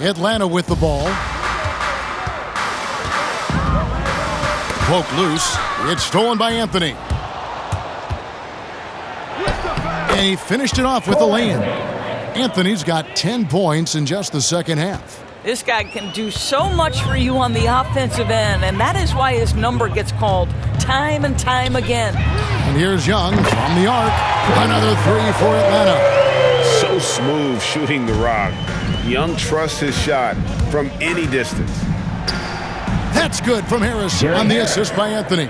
Atlanta with the ball. Poke loose. It's stolen by Anthony. And he finished it off with a lay-in. Anthony's got 10 points in just the second half. This guy can do so much for you on the offensive end, and that is why his number gets called time and time again. And here's Young from the arc. Another 3 for Atlanta. So smooth shooting the rock. Young trusts his shot from any distance. That's good from Harris on the assist by Anthony.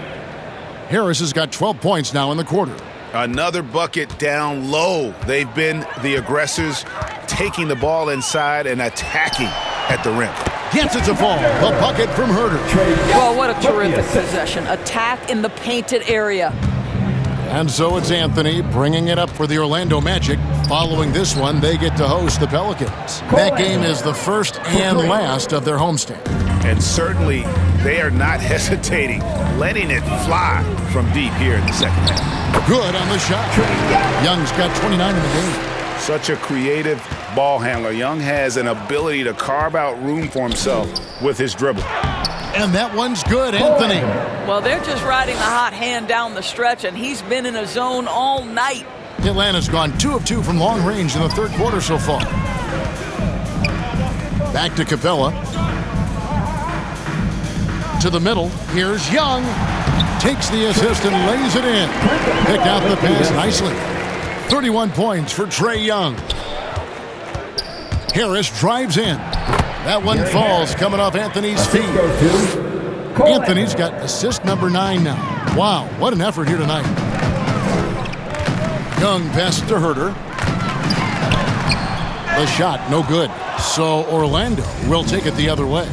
Harris has got 12 points now in the quarter. Another bucket down low. They've been the aggressors, taking the ball inside and attacking at the rim. Gets it to fall. The bucket from Herter. Well, what a terrific possession. Attack in the painted area. And so it's Anthony bringing it up for the Orlando Magic. Following this one, they get to host the Pelicans. That game is the first and last of their homestand. And certainly, they are not hesitating, letting it fly from deep here in the second half. Good on the shot. Young's got 29 in the game. Such a creative ball handler. Young has an ability to carve out room for himself with his dribble. And that one's good, Anthony. Well, they're just riding the hot hand down the stretch, and he's been in a zone all night. Atlanta's gone 2 of 2 from long range in the third quarter so far. Back to Capella. To the middle. Here's Young. Takes the assist and lays it in. Picked out the pass nicely. 31 points for Trae Young. Harris drives in. That one falls coming off Anthony's feet. Anthony's got assist number 9 now. Wow, what an effort here tonight. Young passes to Herter. The shot, no good. So Orlando will take it the other way.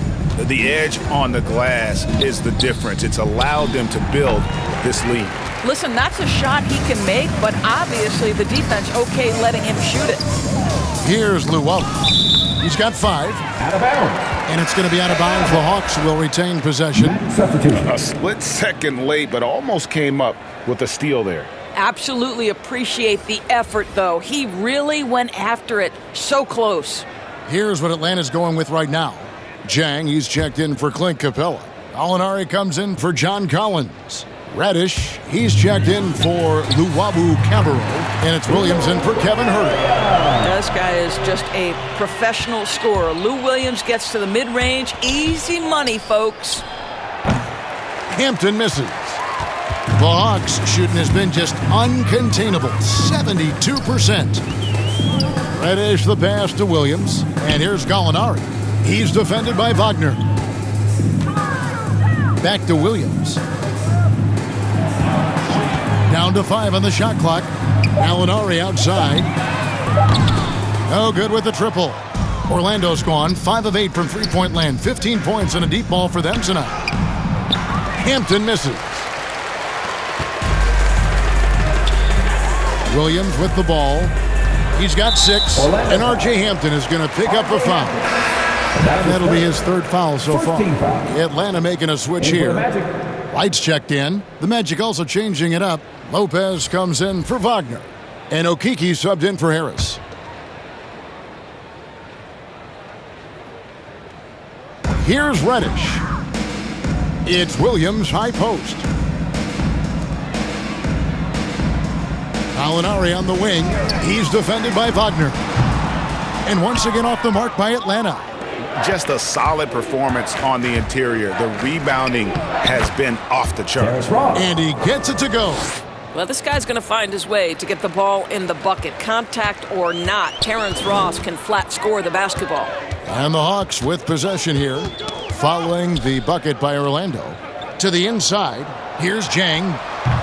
The edge on the glass is the difference. It's allowed them to build this lead. Listen, that's a shot he can make, but obviously the defense okay letting him shoot it. Here's Luwawu. He's got 5. Out of bounds. And it's going to be out of bounds. The Hawks will retain possession. Substitution. A split second late, but almost came up with a steal there. Absolutely appreciate the effort, though. He really went after it. So close. Here's what Atlanta's going with right now. Jang, he's checked in for Clint Capella. Alinari comes in for John Collins. Radish, he's checked in for Luwawu Cabarro. And it's Williams in for Kevin Herter. This guy is just a professional scorer. Lou Williams gets to the mid-range. Easy money, folks. Hampton misses. The Hawks' shooting has been just uncontainable. 72%. Radish the pass to Williams. And here's Gallinari. He's defended by Wagner. Back to Williams. Down to 5 on the shot clock. Gallinari outside. No good with the triple. Orlando's gone 5 of 8 from three-point land. 15 points and a deep ball for them tonight. Hampton misses. Williams with the ball. He's got 6. And R.J. Hampton is going to pick up a foul. That'll be his third foul so far. Atlanta making a switch here. Lights checked in. The Magic also changing it up. Lopez comes in for Wagner. And Okeke subbed in for Harris. Here's Reddish. It's Williams high post. Gallinari on the wing. He's defended by Wagner. And once again off the mark by Atlanta. Just a solid performance on the interior. The rebounding has been off the charts. And he gets it to go. Well, this guy's going to find his way to get the ball in the bucket. Contact or not, Terrence Ross can flat score the basketball. And the Hawks with possession here, following the bucket by Orlando. To the inside, here's Jang,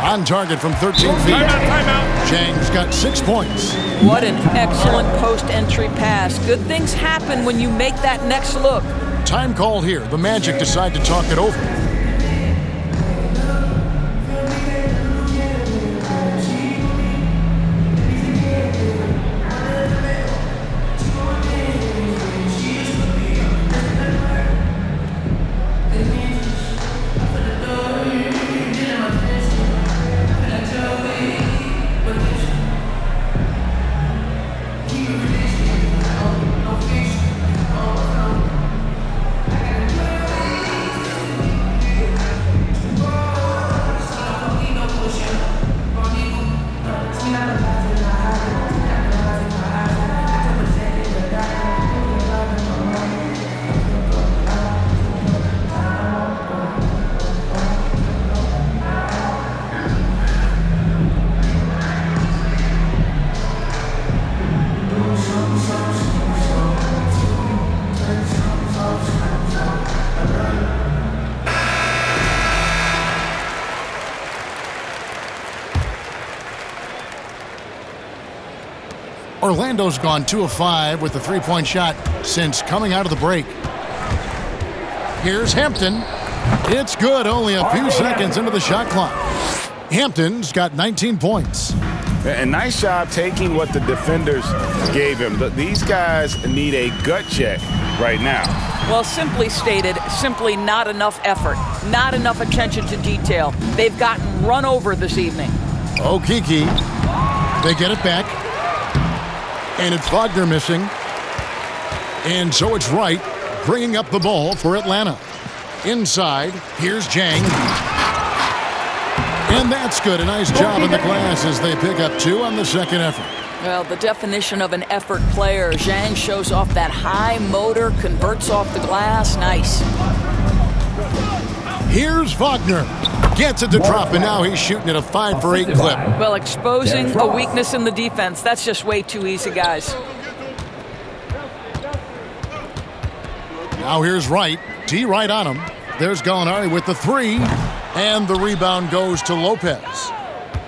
on target from 13 feet. Timeout. Jang's got 6 points. What an excellent post-entry pass. Good things happen when you make that next look. Time call here. The Magic decide to talk it over. Orlando's gone 2 of 5 with the three-point shot since coming out of the break. Here's Hampton. It's good, only a few seconds into the shot clock. Hampton's got 19 points. A nice job taking what the defenders gave him. These guys need a gut check right now. Well, simply stated, simply not enough effort, not enough attention to detail. They've gotten run over this evening. Okeke, they get it back. And it's Wagner missing. And so it's Wright bringing up the ball for Atlanta. Inside, here's Jang. And that's good. A nice job in the glass as they pick up 2 on the second effort. Well, the definition of an effort player. Zhang shows off that high motor, converts off the glass. Nice. Here's Wagner. Gets it to drop, and now he's shooting at a 5 for 8 clip. Well, exposing a weakness in the defense. That's just way too easy, guys. Now here's Wright. D right on him. There's Gallinari with the 3. And the rebound goes to Lopez.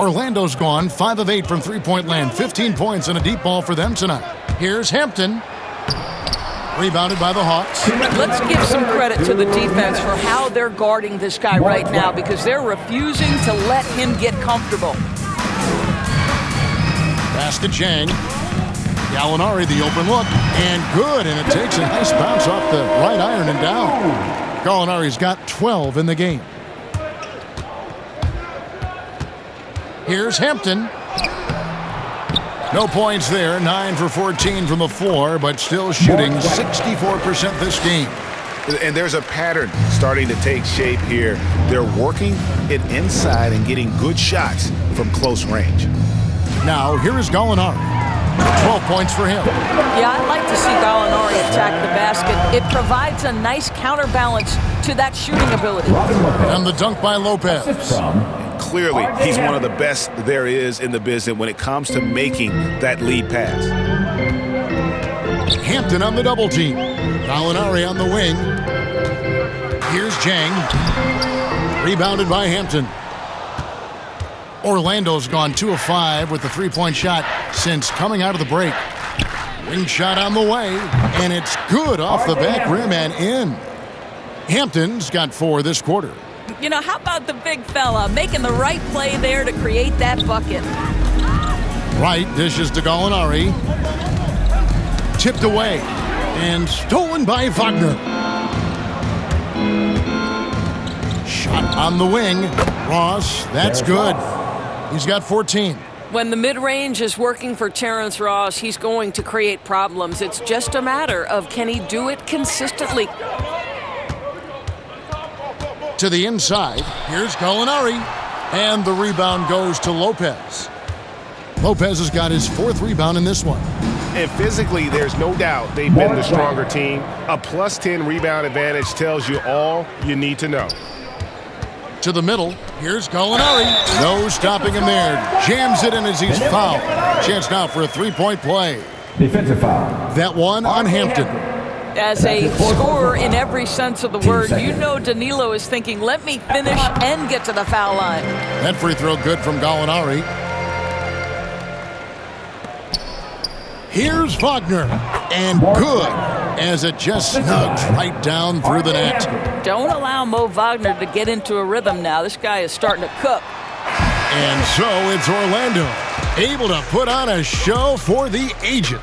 Orlando's gone 5 of 8 from three-point land. 15 points and a deep ball for them tonight. Here's Hampton. Rebounded by the Hawks. Let's give some credit to the defense for how they're guarding this guy right now because they're refusing to let him get comfortable. Pass to Jang. Gallinari, the open look. And good, and it takes a nice bounce off the right iron and down. Gallinari's got 12 in the game. Here's Hampton. No points there. 9 for 14 from the floor, but still shooting 64% this game. And there's a pattern starting to take shape here. They're working it inside and getting good shots from close range. Now, here is Gallinari. 12 points for him. Yeah, I'd like to see Gallinari attack the basket. It provides a nice counterbalance to that shooting ability. And the dunk by Lopez. Clearly, he's one of the best there is in the business when it comes to making that lead pass. Hampton on the double team. Gallinari on the wing. Here's Jang. Rebounded by Hampton. Orlando's gone 2 of 5 with the three-point shot since coming out of the break. Wing shot on the way, and it's good off the back rim and in. Hampton's got 4 this quarter. You know, how about the big fella making the right play there to create that bucket? Wright dishes to Gallinari. Tipped away. And stolen by Wagner. Shot on the wing. Ross, that's good. He's got 14. When the mid-range is working for Terrence Ross, he's going to create problems. It's just a matter of can he do it consistently. To the inside, here's Gallinari. And the rebound goes to Lopez. Lopez has got his 4th rebound in this one. And physically, there's no doubt they've been the stronger team. A plus 10 rebound advantage tells you all you need to know. To the middle, here's Gallinari. No stopping him there. Jams it in as he's fouled. Chance now for a 3-point play. Defensive foul. That one on Hampton. As a scorer in every sense of the word, you know Danilo is thinking, let me finish and get to the foul line. That free throw good from Gallinari. Here's Wagner. And good as it just snugs right down through the net. Don't allow Mo Wagner to get into a rhythm now. This guy is starting to cook. And so it's Orlando, able to put on a show for the ages.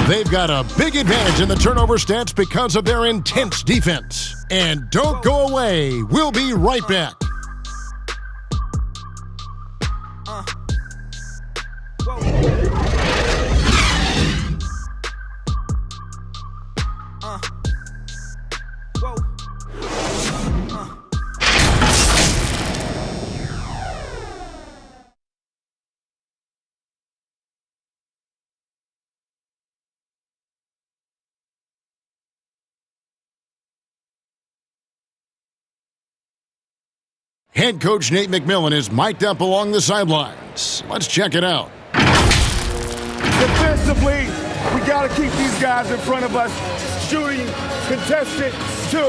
They've got a big advantage in the turnover stats because of their intense defense. And don't go away. We'll be right back. Head coach Nate McMillan is mic'd up along the sidelines. Let's check it out. Defensively, we got to keep these guys in front of us. Shooting, contested, 2.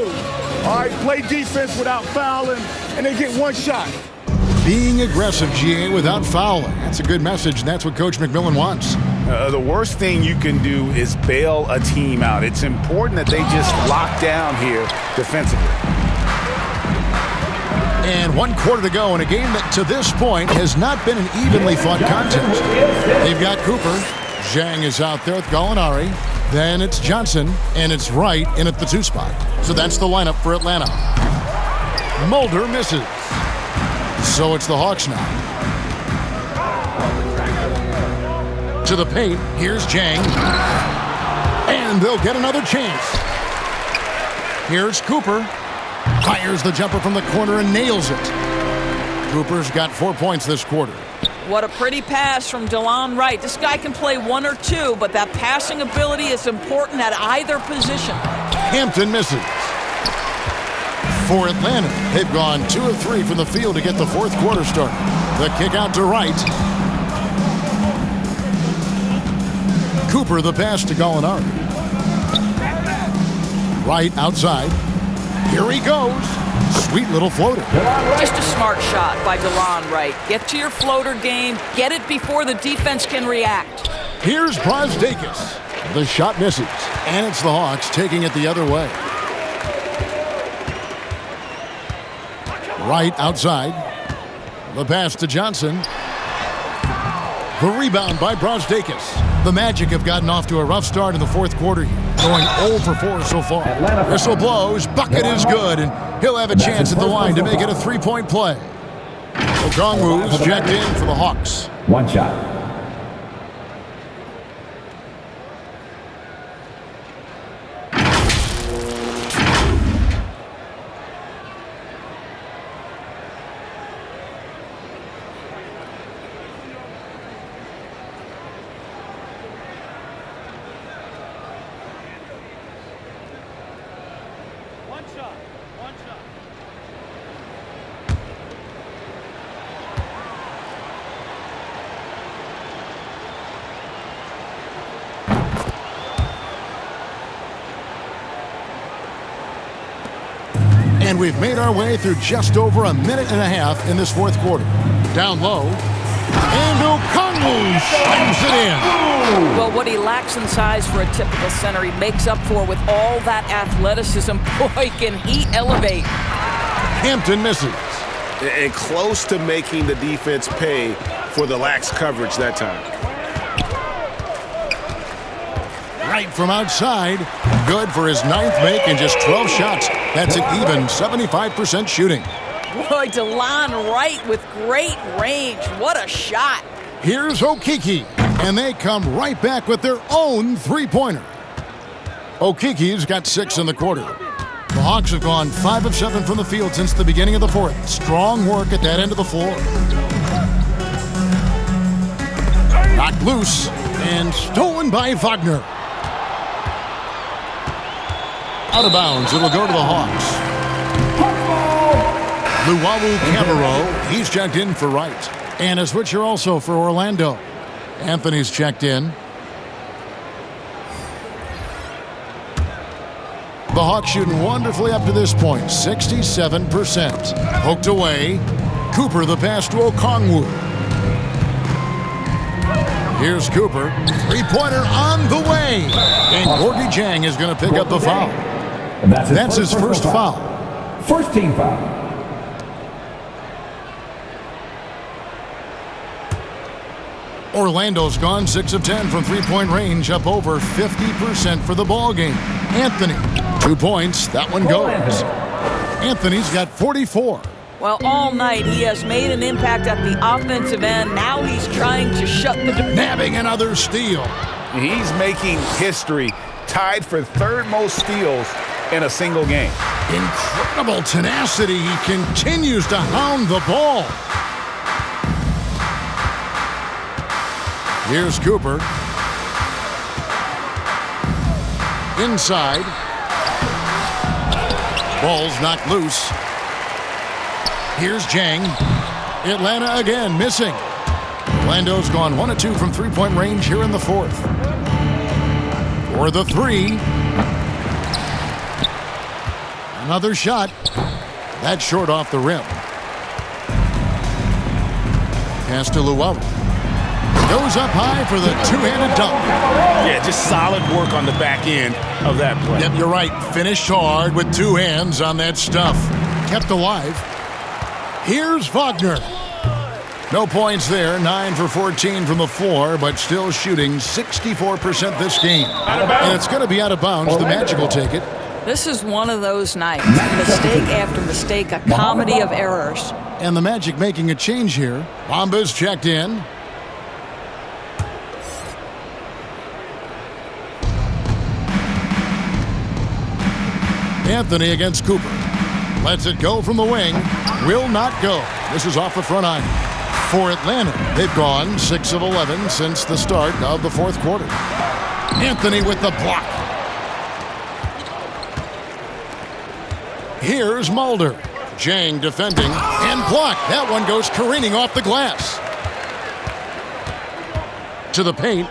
All right, play defense without fouling, and they get 1 shot. Being aggressive, GA, without fouling. That's a good message, and that's what Coach McMillan wants. The worst thing you can do is bail a team out. It's important that they just lock down here defensively. And 1 quarter to go in a game that to this point has not been an evenly fought contest. They've got Cooper. Zhang is out there with Gallinari. Then it's Johnson, and it's Wright in at the 2 spot. So that's the lineup for Atlanta. Mulder misses. So it's the Hawks now. To the paint, here's Zhang. And they'll get another chance. Here's Cooper. Fires the jumper from the corner and nails it. Cooper's got 4 points this quarter. What a pretty pass from DeLon Wright. This guy can play 1 or 2, but that passing ability is important at either position. Hampton misses. For Atlanta, they've gone 2 of 3 from the field to get the 4th quarter started. The kick out to Wright. Cooper the pass to Gallinari. Wright outside. Here he goes. Sweet little floater. Just a smart shot by DeLon Wright. Get to your floater game. Get it before the defense can react. Here's Brasdakis. The shot misses. And it's the Hawks taking it the other way. Wright outside. The pass to Johnson. The rebound by Brasdakis. The Magic have gotten off to a rough start in the 4th quarter here, going 0 for 4 so far. Whistle blows, bucket is good, and he'll have a chance at the line to make it a 3-point play. Okongwu's checked in for the Hawks. 1 shot. And we've made our way through just over a minute and a half in this 4th quarter. Down low. And Okongwu slams it in. Well, what he lacks in size for a typical center, he makes up for with all that athleticism. Boy, can he elevate. Hampton misses. And close to making the defense pay for the lax coverage that time. Right from outside. good for his 9th make in just 12 shots. That's an even 75% shooting. Boy, DeLon Wright with great range. What a shot. Here's Okeke, and they come right back with their own three-pointer. Okeke's got 6 in the quarter. The Hawks have gone 5 of 7 from the field since the beginning of the fourth. Strong work at that end of the floor. Knocked loose and stolen by Wagner. Out of bounds, it'll go to the Hawks. Luwawu Cabarro, he's checked in for Wright. And a switcher also for Orlando. Anthony's checked in. The Hawks shooting wonderfully up to this point, 67%. Poked away. Cooper the pass to Okongwu. Here's Cooper. Three-pointer on the way. And Gorgui Dieng is going to pick up the foul. That's his first foul. First team foul. Orlando's gone 6 of 10 from three-point range, up over 50% for the ball game. Anthony, 2 points. That one goes. Anthony's got 44. Well, all night he has made an impact at the offensive end. Now he's trying to shut the... Nabbing another steal. He's making history, tied for 3rd most steals in a single game. Incredible tenacity. He continues to hound the ball. Here's Cooper. Inside. Ball's knocked loose. Here's Dieng. Atlanta again missing. Orlando's gone 1 of 2 from three-point range here in the fourth. For the three. Another shot. That's short off the rim. Pass to Luwawu. Goes up high for the two-handed dunk. Yeah, just solid work on the back end of that play. Yep, you're right. Finished hard with 2 hands on that stuff. Kept alive. Here's Wagner. No points there. 9 for 14 from the floor, but still shooting 64% this game. And it's going to be out of bounds. The Magic will take it. This is one of those nights. Mistake after mistake, a comedy of errors. And the Magic making a change here. Bamba's checked in. Anthony against Cooper. Lets it go from the wing. Will not go. This is off the front iron. For Atlanta, they've gone 6 of 11 since the start of the fourth quarter. Anthony with the block. Here's Mulder. Dieng defending and blocked. That one goes careening off the glass. To the paint.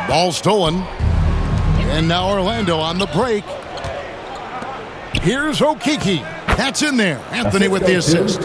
Ball stolen. And now Orlando on the break. Here's Okeke. That's in there. Anthony with the assist.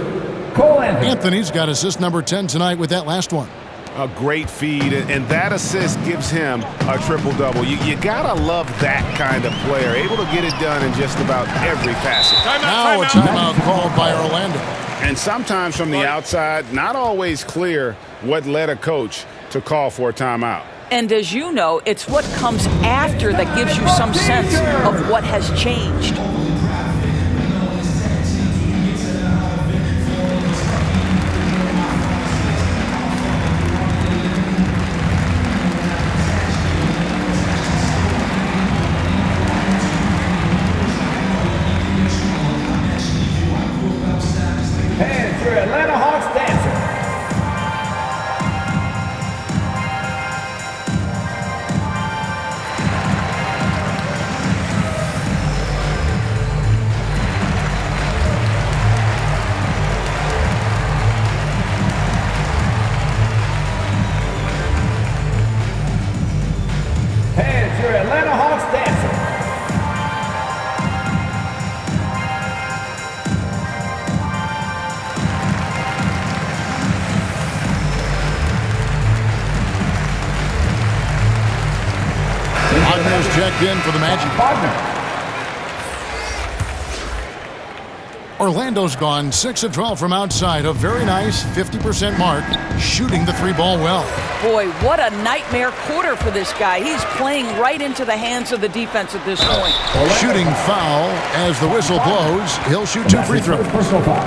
Anthony's got assist number 10 tonight with that last one. A great feed, and that assist gives him a triple-double. You gotta love that kind of player, able to get it done in just about every facet. Now a timeout called by Orlando. And sometimes from the outside, not always clear what led a coach to call for a timeout. And as you know, it's what comes after that gives you some sense of what has changed. Hands for Atlanta Hawks dancer. Hands for Atlanta Hawks dancer. Wagner's checked in for the Magic. Orlando's gone 6 of 12 from outside. A very nice 50% mark, shooting the 3-ball well. Boy, what a nightmare quarter for this guy. He's playing right into the hands of the defense at this point. Shooting foul as the whistle blows. He'll shoot 2 free throws.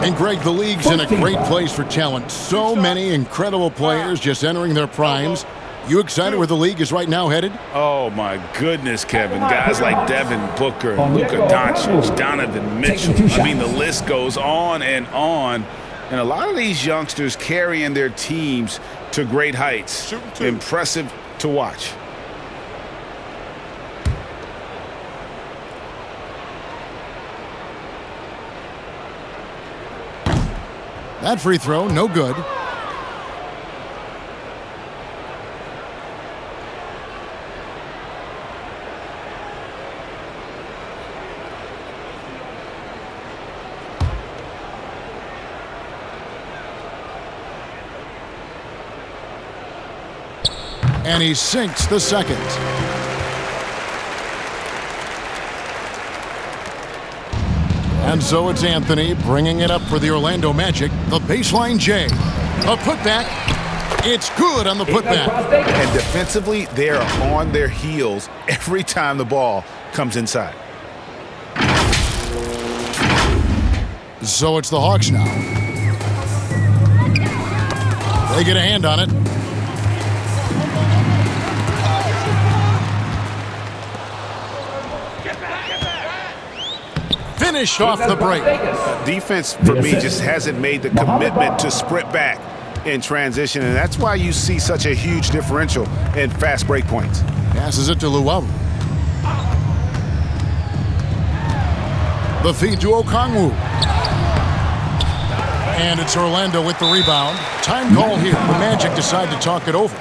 And Greg, the league's in a great place for talent. So many incredible players just entering their primes. You excited where the league is right now headed? Oh, my goodness, Kevin. Guys like Devin Booker, Luka Doncic, Donovan Mitchell. I mean, the list goes on and on. And a lot of these youngsters carrying their teams to great heights. Impressive to watch. That free throw, no good. And he sinks the second. And so it's Anthony bringing it up for the Orlando Magic. The baseline J. A putback. It's good on the putback. And defensively, they are on their heels every time the ball comes inside. So it's the Hawks now. They get a hand on it. Finished off the break. Defense, for me, just hasn't made the commitment to sprint back in transition, and that's why you see such a huge differential in fast break points. Passes it to Luau. The feed to Okongwu. And it's Orlando with the rebound. Time call here. The Magic decide to talk it over.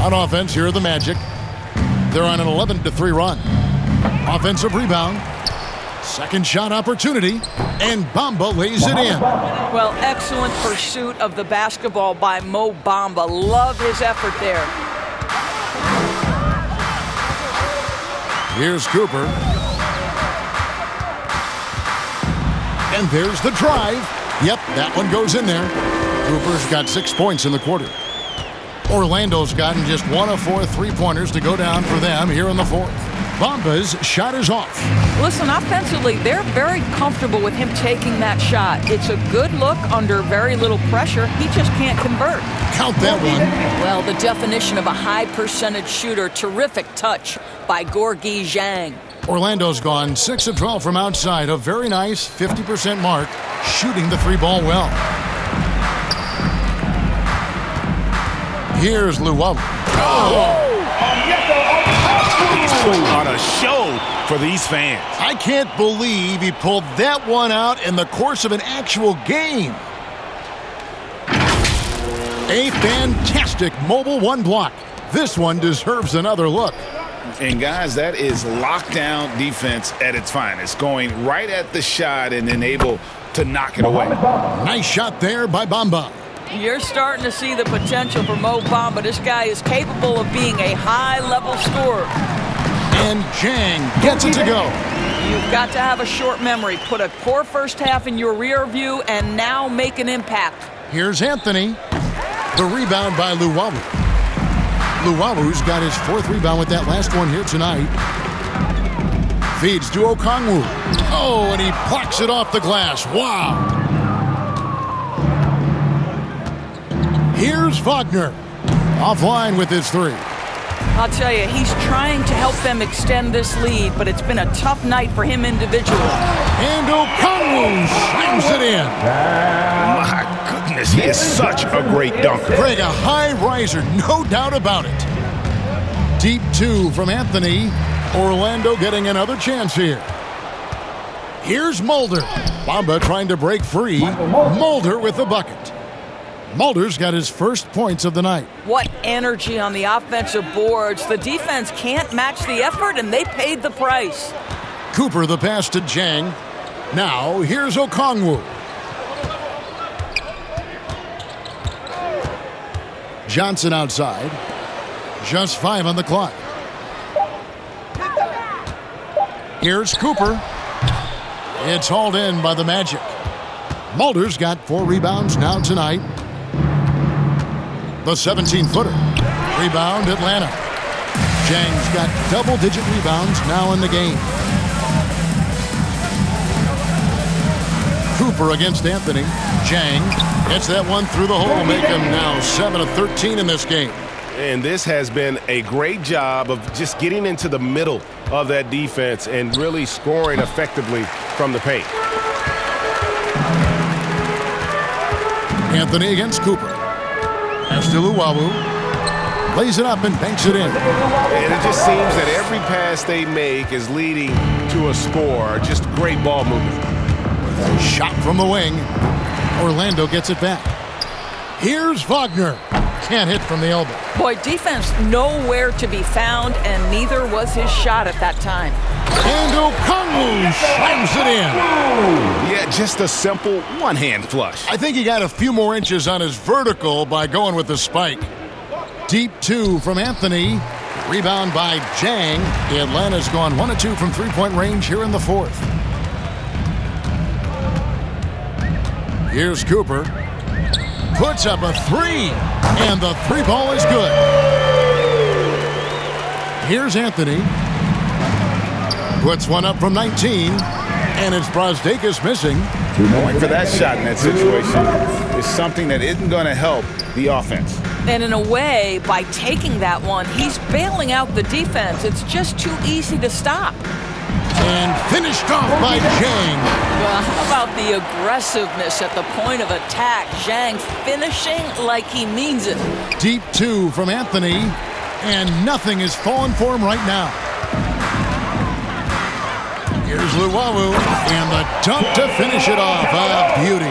On offense, here are the Magic. They're on an 11-3 run. Offensive rebound. Second shot opportunity. And Bamba lays it in. Well, excellent pursuit of the basketball by Mo Bamba. Love his effort there. Here's Cooper. And there's the drive. Yep, that one goes in there. Cooper's got 6 points in the quarter. Orlando's gotten just 1 of 4 3-pointers to go down for them here in the fourth. Bamba's shot is off. Listen, offensively, they're very comfortable with him taking that shot. It's a good look under very little pressure. He just can't convert. Count that one. Well, the definition of a high-percentage shooter. Terrific touch by Gorgui Dieng. Orlando's gone 6 of 12 from outside. A very nice 50% mark, shooting the 3-ball well. Here's Luau. On a show for these fans. I can't believe he pulled that one out in the course of an actual game. A fantastic mobile one block. This one deserves another look. And guys, that is lockdown defense at its finest. Going right at the shot and then able to knock it away. Nice shot there by Bamba. You're starting to see the potential for Mo Bamba. This guy is capable of being a high-level scorer. And Dieng gets it to go. You've got to have a short memory. Put a poor first half in your rear view and now make an impact. Here's Anthony. The rebound by Luwawu. Luwawu's got his 4th rebound with that last one here tonight. Feeds to Okongwu. Oh, and he plucks it off the glass. Wow. Here's Wagner. Offline with his 3. I'll tell you, he's trying to help them extend this lead, but it's been a tough night for him individually. And Okongwu slams it in. My goodness, he is such a great dunker. Greg, a high riser, no doubt about it. Deep 2 from Anthony. Orlando getting another chance here. Here's Mulder. Bamba trying to break free. Mulder with the bucket. Mulder's got his first points of the night. What energy on the offensive boards. The defense can't match the effort, and they paid the price. Cooper the pass to Jang. Now here's Okongwu. Johnson outside. Just 5 on the clock. Here's Cooper. It's hauled in by the Magic. Mulder's got 4 rebounds now tonight. The 17-footer. Rebound, Atlanta. Jang's got double-digit rebounds now in the game. Cooper against Anthony. Jang gets that one through the hole, make him now 7 of 13 in this game. And this has been a great job of just getting into the middle of that defense and really scoring effectively from the paint. Anthony against Cooper. Pass to Luwawu. Lays it up and banks it in. And it just seems that every pass they make is leading to a score. Just great ball movement. Shot from the wing. Orlando gets it back. Here's Wagner. Can't hit from the elbow. Boy, defense nowhere to be found, and neither was his shot at that time. And Okongwu slams it in. Yeah, just a simple one-hand flush. I think he got a few more inches on his vertical by going with the spike. Deep 2 from Anthony. Rebound by Jang. Atlanta's gone 1 of 2 from 3-point range here in the 4th. Here's Cooper. Puts up a 3. And the 3 ball is good. Here's Anthony. Puts one up from 19. And it's Brosdakis missing. Going for that shot in that situation is something that isn't going to help the offense. And in a way, by taking that one, he's bailing out the defense. It's just too easy to stop. And finished off by Jang. Well, how about the aggressiveness at the point of attack? Zhang finishing like he means it. Deep 2 from Anthony, and nothing is falling for him right now. Here's Luwawu, and the dunk to finish it off. A beauty.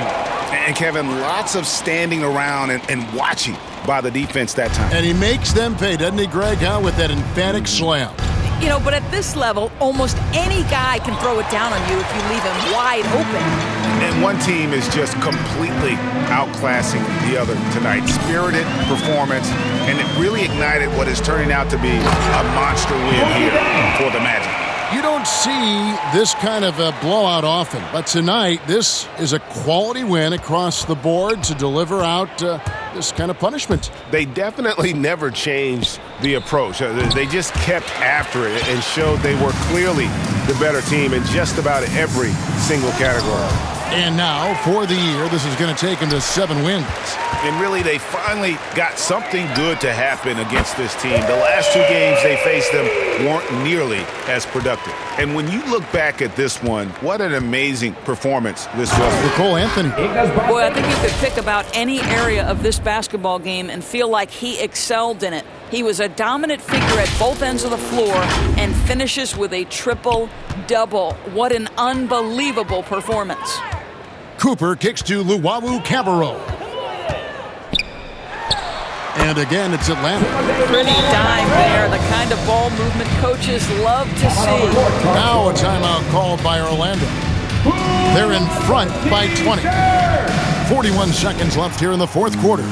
And Kevin, lots of standing around and watching by the defense that time. And he makes them pay, doesn't he, Greg, with that emphatic slam. You know, but at this level, almost any guy can throw it down on you if you leave him wide open. And one team is just completely outclassing the other tonight. Spirited performance, and it really ignited what is turning out to be a monster win here for the Magic. You don't see this kind of a blowout often, but tonight this is a quality win across the board to deliver out this kind of punishment. They definitely never changed the approach. They just kept after it and showed they were clearly the better team in just about every single category. And now, for the year, this is going to take them to 7 wins. And really, they finally got something good to happen against this team. The last 2 games they faced them weren't nearly as productive. And when you look back at this one, what an amazing performance this was. For Cole Anthony. Boy, I think you could pick about any area of this basketball game and feel like he excelled in it. He was a dominant figure at both ends of the floor and finishes with a triple-double. What an unbelievable performance. Cooper kicks to Luwawu-Cabarrot. And again, it's Atlanta. Pretty dime there, the kind of ball movement coaches love to see. Now a timeout called by Orlando. They're in front by 20. 41 seconds left here in the 4th quarter.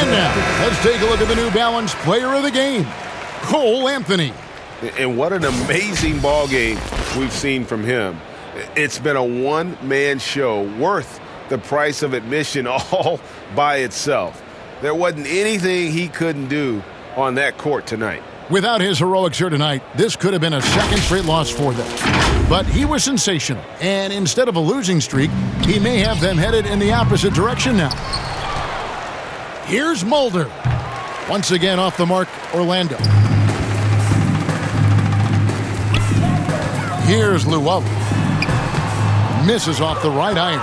And now, let's take a look at the New Balance Player of the Game, Cole Anthony. And what an amazing ball game we've seen from him. It's been a one-man show worth the price of admission all by itself. There wasn't anything he couldn't do on that court tonight. Without his heroics here tonight, this could have been a second straight loss for them. But he was sensational, and instead of a losing streak, he may have them headed in the opposite direction now. Here's Mulder. Once again off the mark, Orlando. Here's Llewellyn. Misses off the right iron.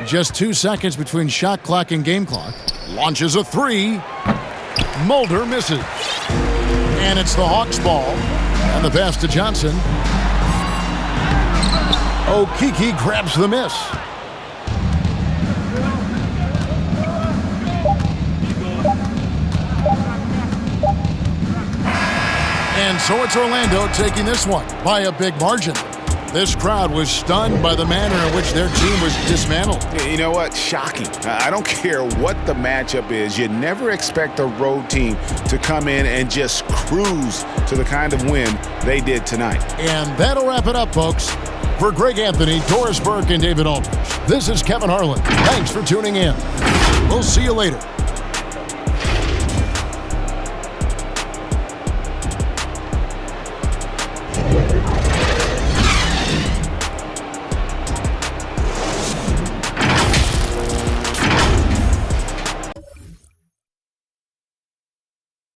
Just 2 seconds between shot clock and game clock. Launches a three. Mulder misses. And it's the Hawks ball. And the pass to Johnson. Okeke grabs the miss. And so it's Orlando taking this one by a big margin. This crowd was stunned by the manner in which their team was dismantled. You know what? Shocking. I don't care what the matchup is. You never expect a road team to come in and just cruise to the kind of win they did tonight. And that'll wrap it up, folks. For Greg Anthony, Doris Burke, and David Aldridge, this is Kevin Harlan. Thanks for tuning in. We'll see you later.